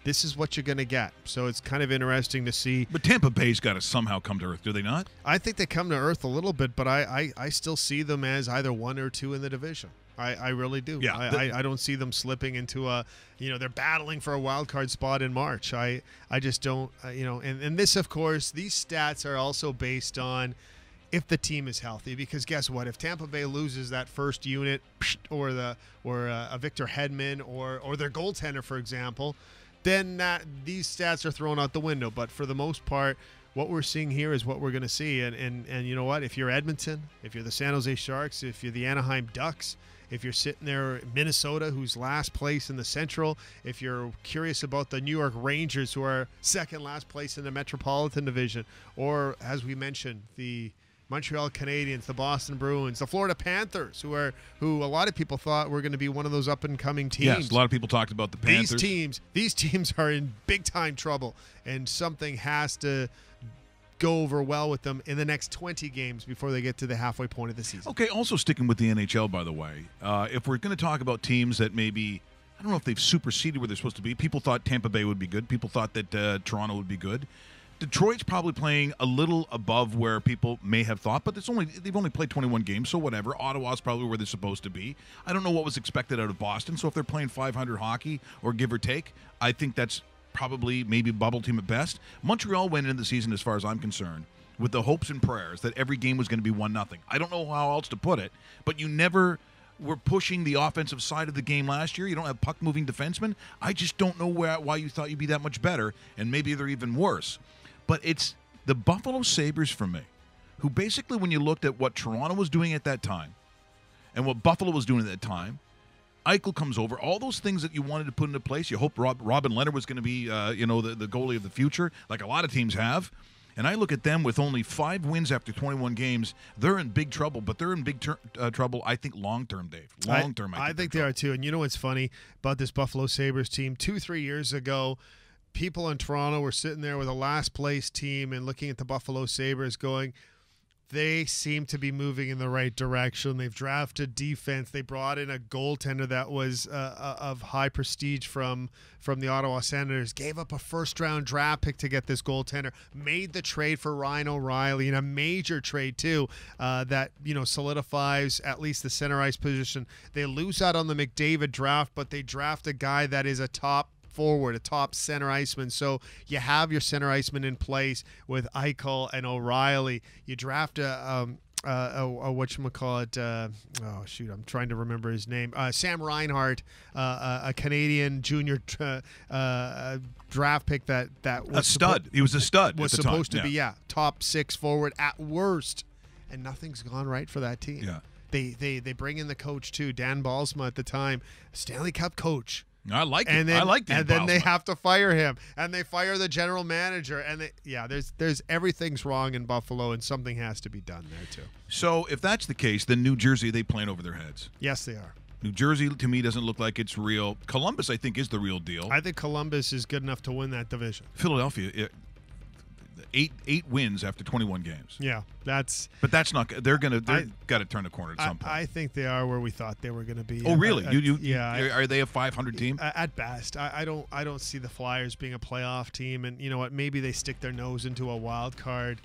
this is what you're going to get. So it's kind of interesting to see.
But Tampa Bay's got to somehow come to earth, do they not?
I think they come to earth a little bit, but I still see them as either 1 or 2 in the division. I really do.
Yeah,
I don't see them slipping into they're battling for a wild card spot in March. I just don't, and this, of course, these stats are also based on if the team is healthy, because guess what? If Tampa Bay loses that first unit or a Victor Hedman or their goaltender, for example, then these stats are thrown out the window. But for the most part, what we're seeing here is what we're going to see. And you know what? If you're Edmonton, if you're the San Jose Sharks, if you're the Anaheim Ducks, if you're sitting there, Minnesota, who's last place in the Central, if you're curious about the New York Rangers, who are second last place in the Metropolitan Division, or as we mentioned, the Montreal Canadiens, the Boston Bruins, the Florida Panthers, who a lot of people thought were going to be one of those up and coming teams.
Yes, a lot of people talked about the Panthers.
These teams are in big time trouble, and something has to go over well with them in the next 20 games before they get to the halfway point of the season.
Okay, also sticking with the NHL, by the way, if we're going to talk about teams that maybe, I don't know if they've superseded where they're supposed to be. People thought Tampa Bay would be good. People thought that Toronto would be good. Detroit's probably playing a little above where people may have thought, but they've only played 21 games, so whatever. Ottawa's probably where they're supposed to be. I don't know what was expected out of Boston, so if they're playing 500 hockey or give or take, I think that's probably maybe a bubble team at best. Montreal went into the season, as far as I'm concerned, with the hopes and prayers that every game was going to be 1-0. I don't know how else to put it, but you never were pushing the offensive side of the game last year. You don't have puck-moving defensemen. I just don't know why you thought you'd be that much better, and maybe they're even worse. But it's the Buffalo Sabres for me, who basically, when you looked at what Toronto was doing at that time and what Buffalo was doing at that time, Eichel comes over, all those things that you wanted to put into place. You hope Robin Leonard was going to be, the goalie of the future, like a lot of teams have. And I look at them with only 5 wins after 21 games. They're in big trouble, but they're in big trouble, I think, long-term, Dave. Long-term,
I think they are, too. And you know what's funny about this Buffalo Sabres team? 2-3 years ago, people in Toronto were sitting there with a last-place team and looking at the Buffalo Sabres going, they seem to be moving in the right direction. They've drafted defense. They brought in a goaltender that was of high prestige from the Ottawa Senators. Gave up a first-round draft pick to get this goaltender. Made the trade for Ryan O'Reilly, and a major trade too that solidifies at least the center ice position. They lose out on the McDavid draft, but they draft a guy that is a top forward, a top center iceman. So you have your center iceman in place with Eichel and O'Reilly. You draft a whatchamacallit, I'm trying to remember his name. Sam Reinhart, a Canadian junior draft pick that was
a stud. He was a stud.
Was supposed to be top 6 forward at worst, and nothing's gone right for that team.
Yeah,
they bring in the coach too, Dan Balsma at the time, Stanley Cup coach.
I like him. I like Dan
And then
Balsma.
they have to fire him, and they fire the general manager, and there's everything's wrong in Buffalo, and something has to be done there too.
So if that's the case, then New Jersey, they playing over their heads.
Yes, they are.
New Jersey, to me, doesn't look like it's real. Columbus, I think, is the real deal.
I think Columbus is good enough to win that division.
Philadelphia, eight wins after 21 games.
Yeah, that's
not. They've got to turn the corner at some point.
I think they are where we thought they were going to be.
Oh, really?
Are
they a 500 team?
At best, I don't see the Flyers being a playoff team. And you know what? Maybe they stick their nose into a wild card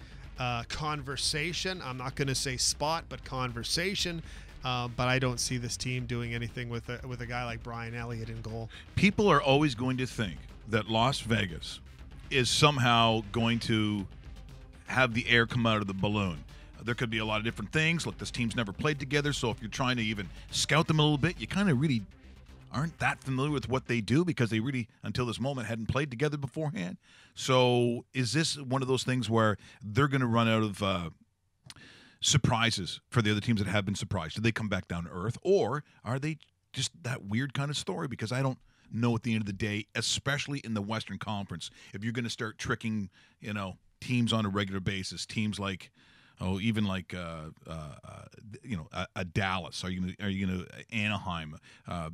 conversation. I'm not going to say spot, but conversation. But I don't see this team doing anything with a guy like Brian Elliott in goal.
People are always going to think that Las Vegas is somehow going to have the air come out of the balloon. There could be a lot of different things. Look, this team's never played together, so if you're trying to even scout them a little bit, you kind of really aren't that familiar with what they do because they really, until this moment, hadn't played together beforehand. So is this one of those things where they're going to run out of surprises for the other teams that have been surprised? Do they come back down to earth, or are they just that weird kind of story? Because I don't know at the end of the day, especially in the Western Conference, if you're going to start tricking, teams on a regular basis, teams like, even like, a Dallas. Are you going to Anaheim,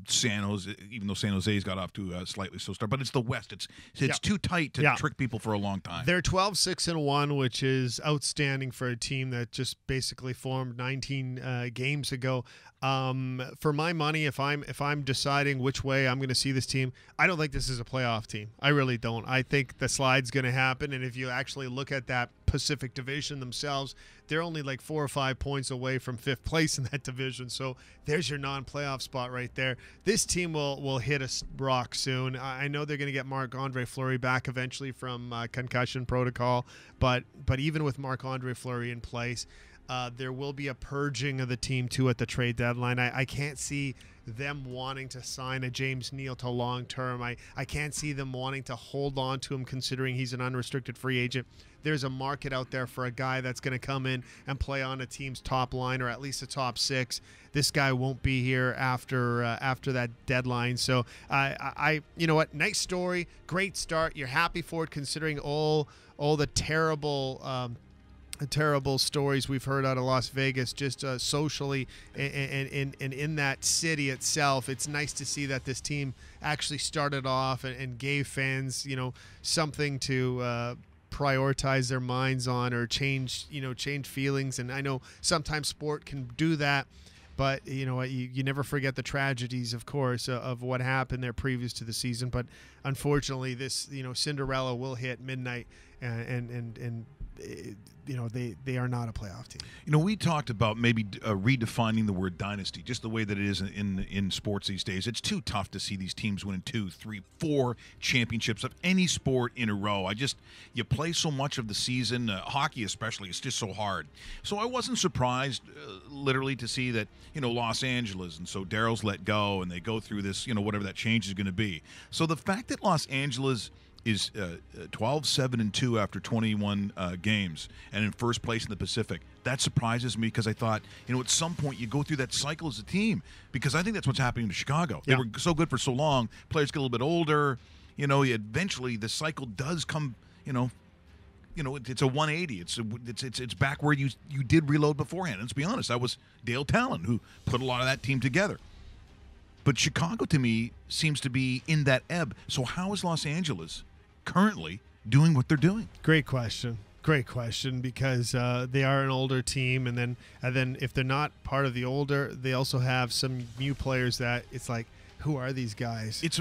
San Jose? Even though San Jose's got off to a slightly slow start, but it's the West. It's too tight to trick people for a long time.
They're 12-6-1, which is outstanding for a team that just basically formed 19 games ago. For my money, if I'm deciding which way I'm going to see this team, I don't think this is a playoff team. I really don't. I think the slide's going to happen, and if you actually look at that Pacific Division themselves, they're only like 4 or 5 points away from 5th place in that division. So there's your non-playoff spot right there. This team will hit a rock soon. I know they're going to get Marc-Andre Fleury back eventually from concussion protocol, but even with Marc-Andre Fleury in place, there will be a purging of the team too at the trade deadline. I can't see them wanting to sign a James Neal to long term. I can't see them wanting to hold on to him considering he's an unrestricted free agent. There's a market out there for a guy that's going to come in and play on a team's top line or at least a top 6. This guy won't be here after that deadline. So you know what? Nice story, great start. You're happy for it considering all the terrible stories we've heard out of Las Vegas, just socially and in that city itself. It's nice to see that this team actually started off and gave fans, something to prioritize their minds on or change feelings. And I know sometimes sport can do that, but you know what, you never forget the tragedies, of course, of what happened there previous to the season. But unfortunately, this Cinderella will hit midnight, and they are not a playoff team.
We talked about maybe redefining the word dynasty, just the way that it is in sports these days. It's too tough to see these teams winning 2, 3, 4 championships of any sport in a row. You play so much of the season, hockey especially, it's just so hard. So I wasn't surprised, literally, to see that, Los Angeles, and so Daryl's let go, and they go through this, whatever that change is going to be. So the fact that Los Angeles is 12-7-2 after 21 games and in first place in the Pacific. That surprises me because I thought, at some point you go through that cycle as a team, because I think that's what's happening to Chicago.
Yeah.
They were so good for so long. Players get a little bit older. Eventually the cycle does come, it's a 180. It's back where you did reload beforehand. And let's be honest, that was Dale Talon who put a lot of that team together. But Chicago, to me, seems to be in that ebb. So how is Los Angeles currently doing what they're doing?
Great question, because they are an older team, and then if they're not part of the older, they also have some new players that it's like, who are these guys?
It's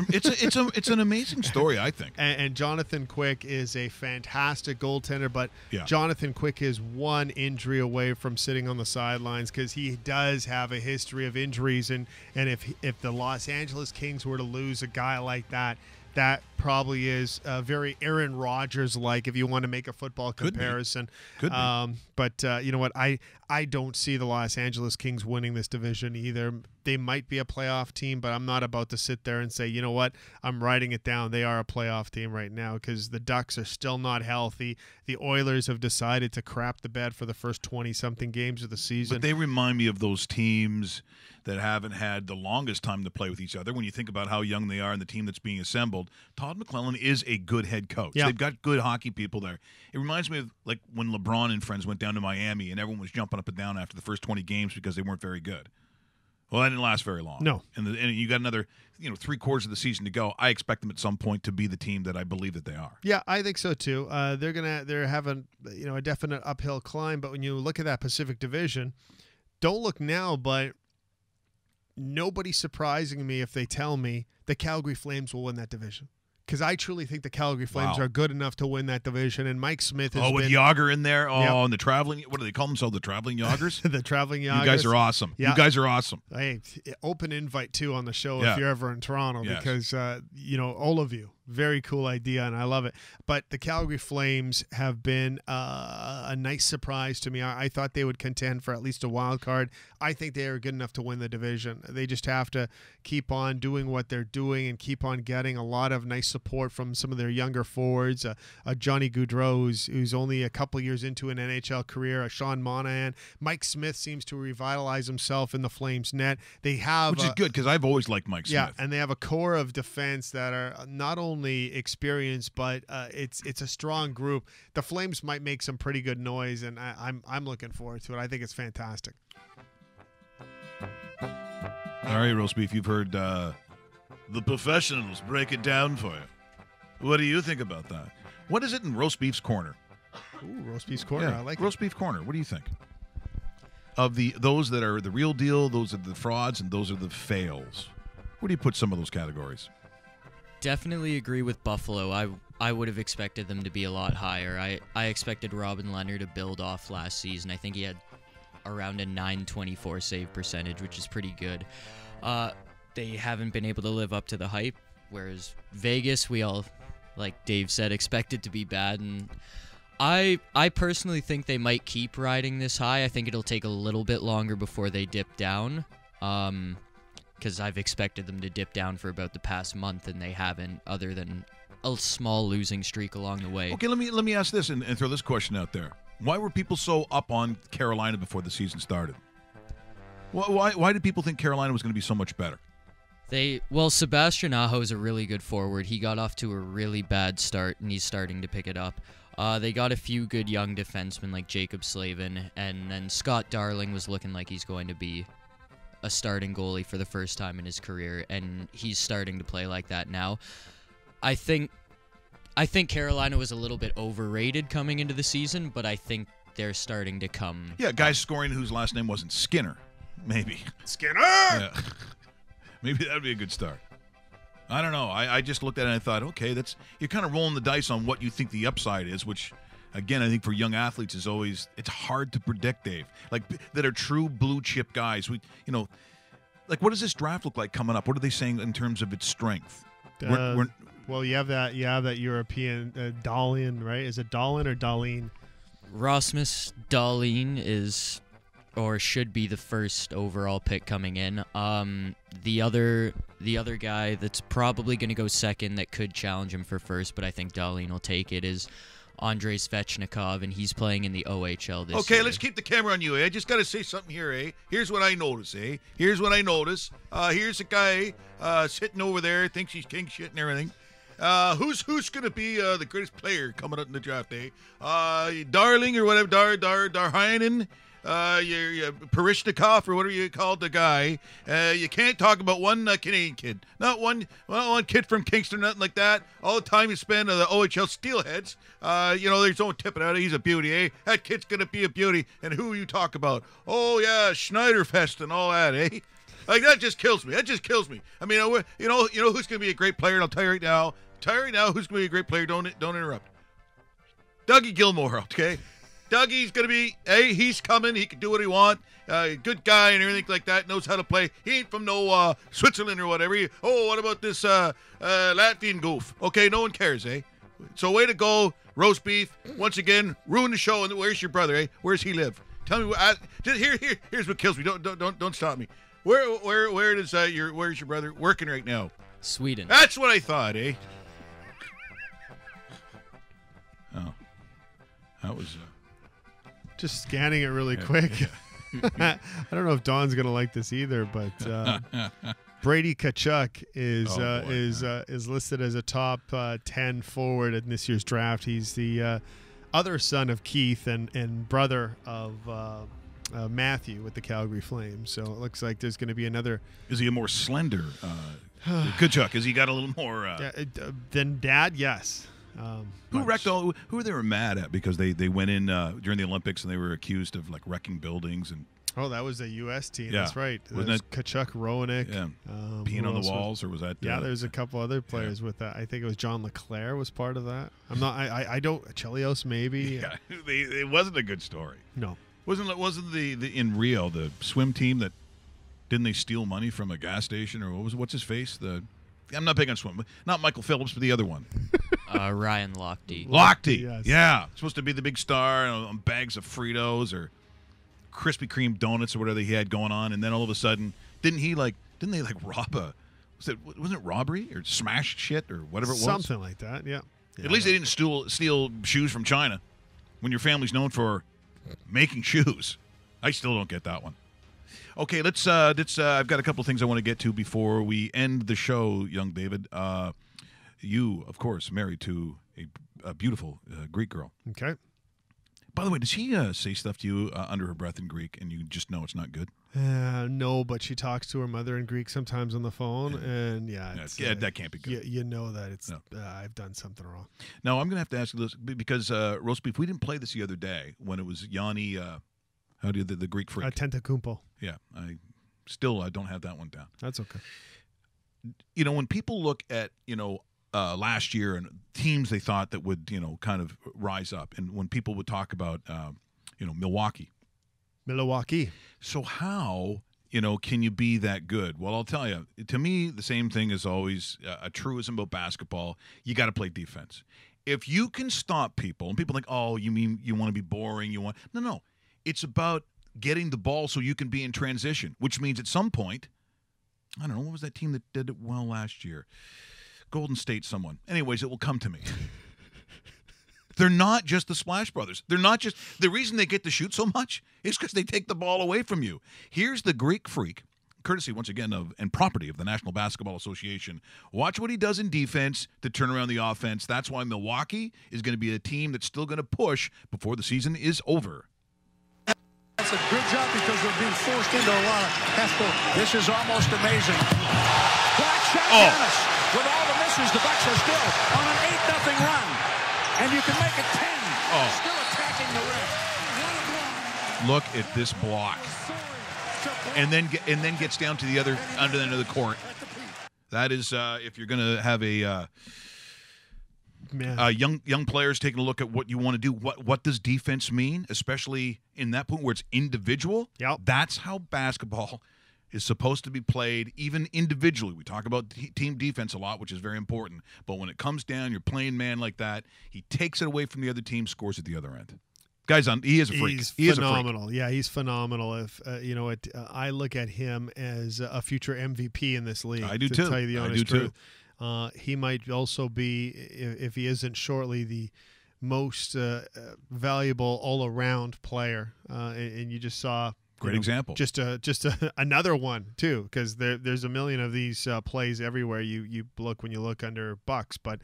an amazing story, I think.
And Jonathan Quick is a fantastic goaltender, but Jonathan Quick is one injury away from sitting on the sidelines, because he does have a history of injuries, and if the Los Angeles Kings were to lose a guy like that, that probably is very Aaron Rodgers-like, if you want to make a football comparison.
Could be.
But you know what? I don't see the Los Angeles Kings winning this division either. They might be a playoff team, but I'm not about to sit there and say, you know what, I'm writing it down. They are a playoff team right now, because the Ducks are still not healthy. The Oilers have decided to crap the bed for the first 20-something games of the season.
But they remind me of those teams that haven't had the longest time to play with each other. When you think about how young they are and the team that's being assembled, Todd McClellan is a good head coach.
Yeah.
They've got good hockey people there. It reminds me of like when LeBron and friends went down to Miami and everyone was jumping up and down after the first 20 games because they weren't very good. Well, that didn't last very long.
No.
And you got another 3/4 of the season to go. I expect them at some point to be the team that I believe that they are.
Yeah, I think so too. They're having a definite uphill climb, but when you look at that Pacific Division, don't look now, but nobody's surprising me if they tell me the Calgary Flames will win that division. Because I truly think the Calgary Flames are good enough to win that division, and Mike Smith has
with
been...
Yager in there?
Yep.
And the traveling... What do they call themselves? The traveling Yagers?
The traveling Yagers.
You guys are awesome.
Yeah.
You guys are awesome.
Hey, open invite, too, on the show if you're ever in Toronto, because, all of you, very cool idea, and I love it. But the Calgary Flames have been a nice surprise to me. I thought they would contend for at least a wild card. I think they are good enough to win the division. They just have to keep on doing what they're doing and keep on getting a lot of nice support from some of their younger forwards. Johnny Gaudreau, who's only a couple years into an NHL career. Sean Monahan. Mike Smith seems to revitalize himself in the Flames net. They have...
Which is good, because I've always liked Mike Smith.
Yeah, and they have a core of defense that are not only experienced, but it's a strong group. The Flames might make some pretty good noise, and I'm looking forward to it. I think it's fantastic.
All right, Roast Beef, you've heard the professionals break it down for you. What do you think about that? What is it in Roast Beef's corner?
Ooh, Roast Beef's corner. I like
Roast Beef corner. What do you think? Of those that are the real deal, those are the frauds, and those are the fails. Where do you put some of those categories?
Definitely agree with Buffalo. I would have expected them to be a lot higher. I expected Robin Leonard to build off last season. I think he had around a .924 save percentage, which is pretty good. They haven't been able to live up to the hype, whereas Vegas, we all, like Dave said, expected to be bad. And I personally think they might keep riding this high. I think it'll take a little bit longer before they dip down. Because I've expected them to dip down for about the past month, and they haven't, other than a small losing streak along the way.
Okay, let me ask this and throw this question out there. Why were people so up on Carolina before the season started? Why did people think Carolina was going to be so much better?
Sebastian Aho is a really good forward. He got off to a really bad start, and he's starting to pick it up. They got a few good young defensemen like Jacob Slavin, and then Scott Darling was looking like he's going to be a starting goalie for the first time in his career, and he's starting to play like that now. I think I think Carolina was a little bit overrated coming into the season, but I think they're starting to come.
Yeah, guys scoring whose last name wasn't Skinner, maybe.
Skinner!
Yeah. Maybe that would be a good start. I don't know. I just looked at it and I thought, okay, you're kind of rolling the dice on what you think the upside is, which, again, I think for young athletes is always, it's hard to predict, Dave. Like, that are true blue chip guys. Like, what does this draft look like coming up? What are they saying in terms of its strength?
Well, you have that European Dahlin, right? Is it Dahlin or Dahlin?
Rasmus Dahlin is, or should be, the first overall pick coming in. The other guy that's probably going to go second that could challenge him for first, but I think Dahlin will take it, is Andrei Svechnikov, and he's playing in the OHL this year.
Okay, let's keep the camera on you, eh? I just got to say something here, eh? Here's what I notice, eh? Here's what I notice. Here's a guy sitting over there, thinks he's king shit and everything. Who's going to be the greatest player coming up in the draft, eh? Darling or whatever, Darhainen, your Parishnikov or whatever you called the guy. You can't talk about one Canadian kid. Not one kid from Kingston, nothing like that. All the time you spend on the OHL Steelheads, there's no tipping out. He's a beauty, eh? That kid's going to be a beauty. And who you talk about? Oh, yeah, Schneiderfest and all that, eh? Like, that just kills me. That just kills me. I mean, you know who's going to be a great player, and I'll tell you right now. Who's going to be a great player. Don't interrupt. Dougie Gilmore, okay? Dougie's going to be, he's coming. He can do what he wants. Good guy and everything like that. Knows how to play. He ain't from no Switzerland or whatever. What about this Latvian goof? Okay, no one cares, eh? So way to go, roast beef. Once again, ruin the show. And where's your brother, eh? Where's he live? Tell me. Here's what kills me. Don't stop me. Where's your brother working right now?
Sweden.
That's what I thought, eh? Oh, that was
just scanning it really quick. I don't know if Don's gonna like this either, but Brady Tkachuk is listed as a top 10 forward in this year's draft. He's the other son of Keith and brother of Matthew with the Calgary Flames. So it looks like there's going to be another.
Is he a more slender Tkachuk? Has he got a little more
than Dad? Yes.
Who were they were mad at because they went in during the Olympics and they were accused of like wrecking buildings and.
Oh, that was a U.S. team.
Yeah.
That's right.
Wasn't it
Tkachuk, Roenick?
Yeah. Peeing on the walls, or was that?
Yeah, there's a couple other players with that. I think it was John LeClaire was part of that. I'm not. I don't. Chelios maybe.
Yeah, it wasn't a good story.
No.
Wasn't the in Rio the swim team that didn't they steal money from a gas station or what's his face? I'm not big on swim. Not Michael Phillips, but the other one.
Ryan Lochte.
Lochte.
Yes.
Yeah. Supposed to be the big star on bags of Fritos or Krispy Kreme donuts or whatever he had going on, and then all of a sudden, didn't they rob wasn't it robbery or smash shit or whatever it was?
Something like that, yeah.
At least they didn't steal shoes from China when your family's known for making shoes. I still don't get that one. Okay, let's I've got a couple of things I want to get to before we end the show, young David. You, of course, married to a beautiful Greek girl.
Okay.
By the way, does she say stuff to you under her breath in Greek, and you just know it's not good?
No, but she talks to her mother in Greek sometimes on the phone, and
that can't be good.
You know that it's I've done something wrong.
Now, I'm going to have to ask you this, because roast beef, we didn't play this the other day when it was Yanni, how do you, the Greek freak?
Tentakumpo.
Yeah, I don't have that one down.
That's okay.
When people look at, last year and teams they thought that would, kind of rise up. And when people would talk about, Milwaukee. So how, can you be that good? Well, I'll tell you, to me, the same thing is always a truism about basketball. You got to play defense. If you can stop people, and people think, oh, you mean you want to be boring? No. It's about getting the ball so you can be in transition, which means at some point, I don't know, what was that team that did it well last year? Golden State someone. Anyways, it will come to me. They're not just the Splash Brothers. They're not just – the reason they get to shoot so much is because they take the ball away from you. Here's the Greek freak, courtesy, once again, and property of the National Basketball Association. Watch what he does in defense to turn around the offense. That's why Milwaukee is going to be a team that's still going to push before the season is over.
That's a good job because they're being forced into a lot of half-court. This is almost amazing. Black shot, Dennis. With all the misses, the Bucks are still on an 8-0 run. and you can make it 10.
Oh.
Still attacking the rim. What a block.
Look at this block. And then gets down to the other under the end of the court. That is, if you're going to have a young players taking a look at what you want to do, what does defense mean, especially in that point where it's individual?
Yep.
That's how basketball is supposed to be played, even individually. We talk about team defense a lot, which is very important. But when it comes down, you're playing man like that, he takes it away from the other team, scores at the other end. Guy's he is a freak.
He's phenomenal. Yeah, he's phenomenal. If I look at him as a future MVP in this league.
I do
to
too.
Tell you the
I
honest
do
truth. He might also be, if he isn't shortly, the most valuable all-around player. And you just saw
great example.
Just another one too, because there's a million of these plays everywhere. You look when you look under Bucks, but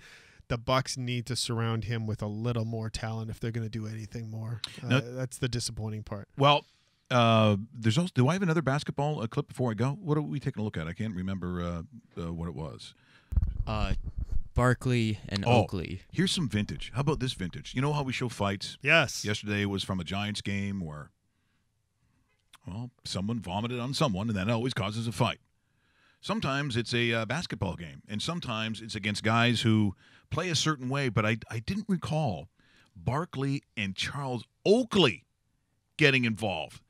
the Bucks need to surround him with a little more talent if they're going to do anything more. That's the disappointing part.
Well, there's also. Do I have another basketball clip before I go? What are we taking a look at? I can't remember what it was.
Barkley and Oakley.
Here's some vintage. How about this vintage? You know how we show fights?
Yes.
Yesterday was from a Giants game where, someone vomited on someone, and that always causes a fight. Sometimes it's a basketball game, and sometimes it's against guys who play a certain way, but I didn't recall Barkley and Charles Oakley getting involved.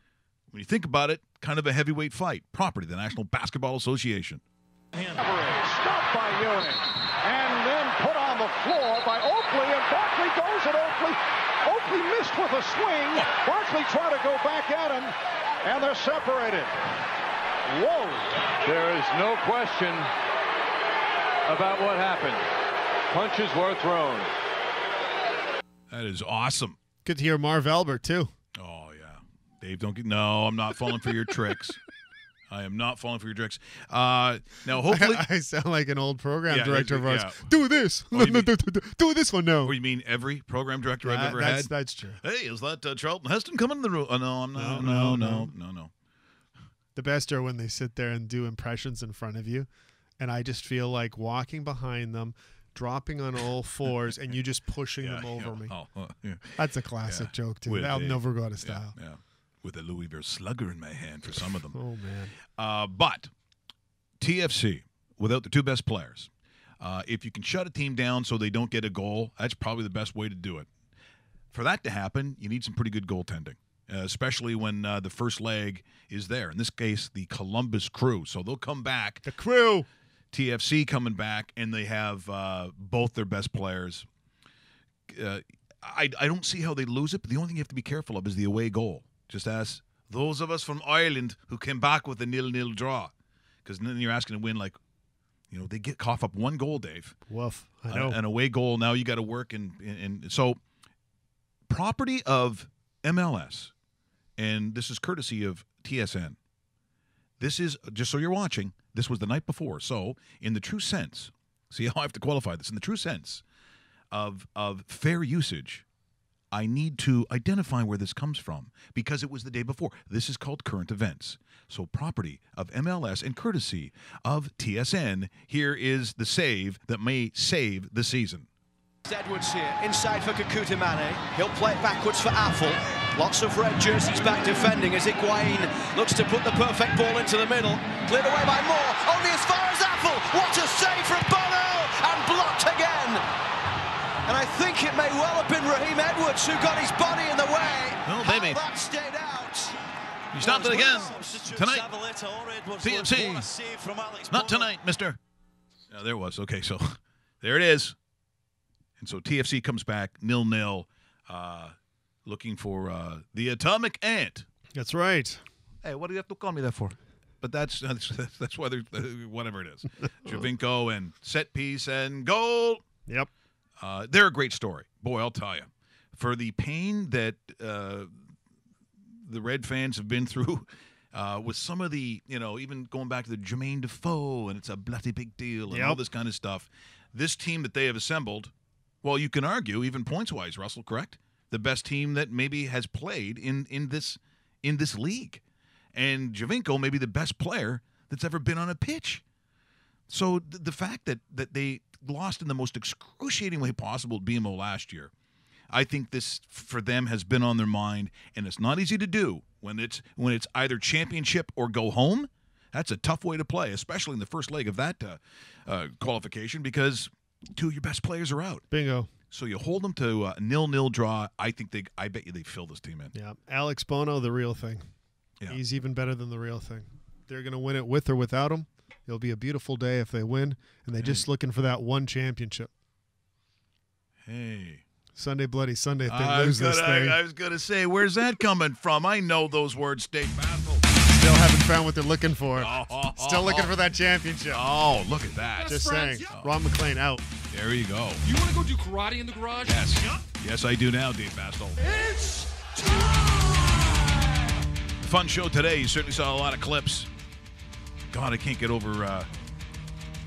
When you think about it, kind of a heavyweight fight. Property, the National Basketball Association.
Stopped by Ewing, and then put on the floor by Oakley, and Barkley goes at Oakley. Oakley missed with a swing. Barkley tried to go back at him, and they're separated. Whoa.
There is no question about what happened. Punches were thrown.
That is awesome.
Good to hear Marv Albert, too.
Oh, yeah. Dave, no, I'm not falling for your tricks. I am not falling for your tricks. Now, hopefully...
I sound like an old program director of ours.
Yeah.
Do this. Do this one now.
What, you mean every program director I've ever had?
That's true.
Hey, is that Charlton Heston coming in the room? Oh, no, I'm not. No.
The best are when they sit there and do impressions in front of you, and I just feel like walking behind them, dropping on all fours, and you just pushing them over me. That's a classic joke, too. That'll never go out of style.
Yeah. With a Louisville Slugger in my hand for some of them.
Oh, man.
But TFC, without the two best players, if you can shut a team down so they don't get a goal, that's probably the best way to do it. For that to happen, you need some pretty good goaltending, especially when the first leg is there. In this case, the Columbus Crew. So they'll come back.
The Crew.
TFC coming back, and they have both their best players. I don't see how they lose it, but the only thing you have to be careful of is the away goal. Just ask those of us from Ireland who came back with a 0-0 draw. Because then you're asking to win, they cough up one goal, Dave.
Woof. I know.
An away goal. Now you got to work. And so, property of MLS, and this is courtesy of TSN. This is, just so you're watching, this was the night before. So, in the true sense, see how I have to qualify this, in the true sense of fair usage, I need to identify where this comes from because it was the day before. This is called current events. So property of MLS and courtesy of TSN, here is the save that may save the season.
Edwards here, inside for Kakuta Mane. He'll play it backwards for Apple. Lots of red jerseys back defending as Higuain looks to put the perfect ball into the middle. Cleared away by Moore, only as far as Apple. What a save from Bono, and blocked again. And I think it may well have been Raheem Edwards who got his body in the way.
Oh, baby.
That stayed out.
You stopped it again. Tonight. TFC. Not tonight, mister. Oh, there it was. Okay, so there it is. And so TFC comes back 0-0, looking for the Atomic Ant.
That's right.
Hey, what do you have to call me that for? But that's why they're whatever it is. Javinko and set piece and goal.
Yep.
They're a great story. Boy, I'll tell you. For the pain that the Red fans have been through with some of the, even going back to the Jermaine Defoe, and it's a bloody big deal and all this kind of stuff. This team that they have assembled, well, you can argue, even points-wise, Russell, correct? The best team that maybe has played in this league. And Javinko may be the best player that's ever been on a pitch. So the fact that they lost in the most excruciating way possible at BMO last year. I think this for them has been on their mind, and it's not easy to do when it's either championship or go home. That's a tough way to play, especially in the first leg of that qualification, because two of your best players are out.
Bingo.
So you hold them to a 0-0 draw. I bet you they fill this team in.
Yeah, Alex Bono, the real thing.
Yeah.
He's even better than the real thing. They're going to win it with or without him. It'll be a beautiful day if they win, and they're just looking for that one championship.
Hey.
Sunday Bloody Sunday if they lose this thing.
I was going to say, where's that coming from? I know those words, State Battle.
Still haven't found what they're looking for. Still looking for that championship.
Oh, look at that.
Just saying. Ron McLean out.
There you go.
You want to go do karate in the garage?
Yes. Yes, I do now, Dave Bastel.
It's time!
Fun show today. You certainly saw a lot of clips. God, I can't get over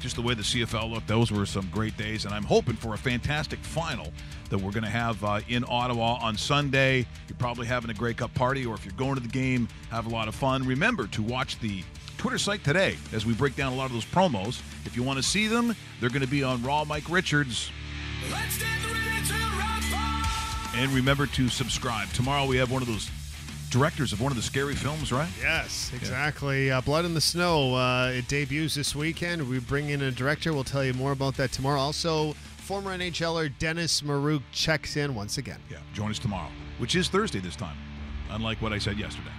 just the way the CFL looked. Those were some great days, and I'm hoping for a fantastic final that we're going to have in Ottawa on Sunday. You're probably having a Grey Cup party, or if you're going to the game, have a lot of fun. Remember to watch the Twitter site today as we break down a lot of those promos. If you want to see them, they're going to be on Raw Mike Richards. And remember to subscribe. Tomorrow we have one of those directors of one of the scary films, right?
Yes, exactly. Blood in the Snow. It debuts this weekend. We bring in a director. We'll tell you more about that tomorrow. Also, former NHLer Dennis Marouk checks in once again.
Yeah, join us tomorrow, which is Thursday this time, unlike what I said yesterday.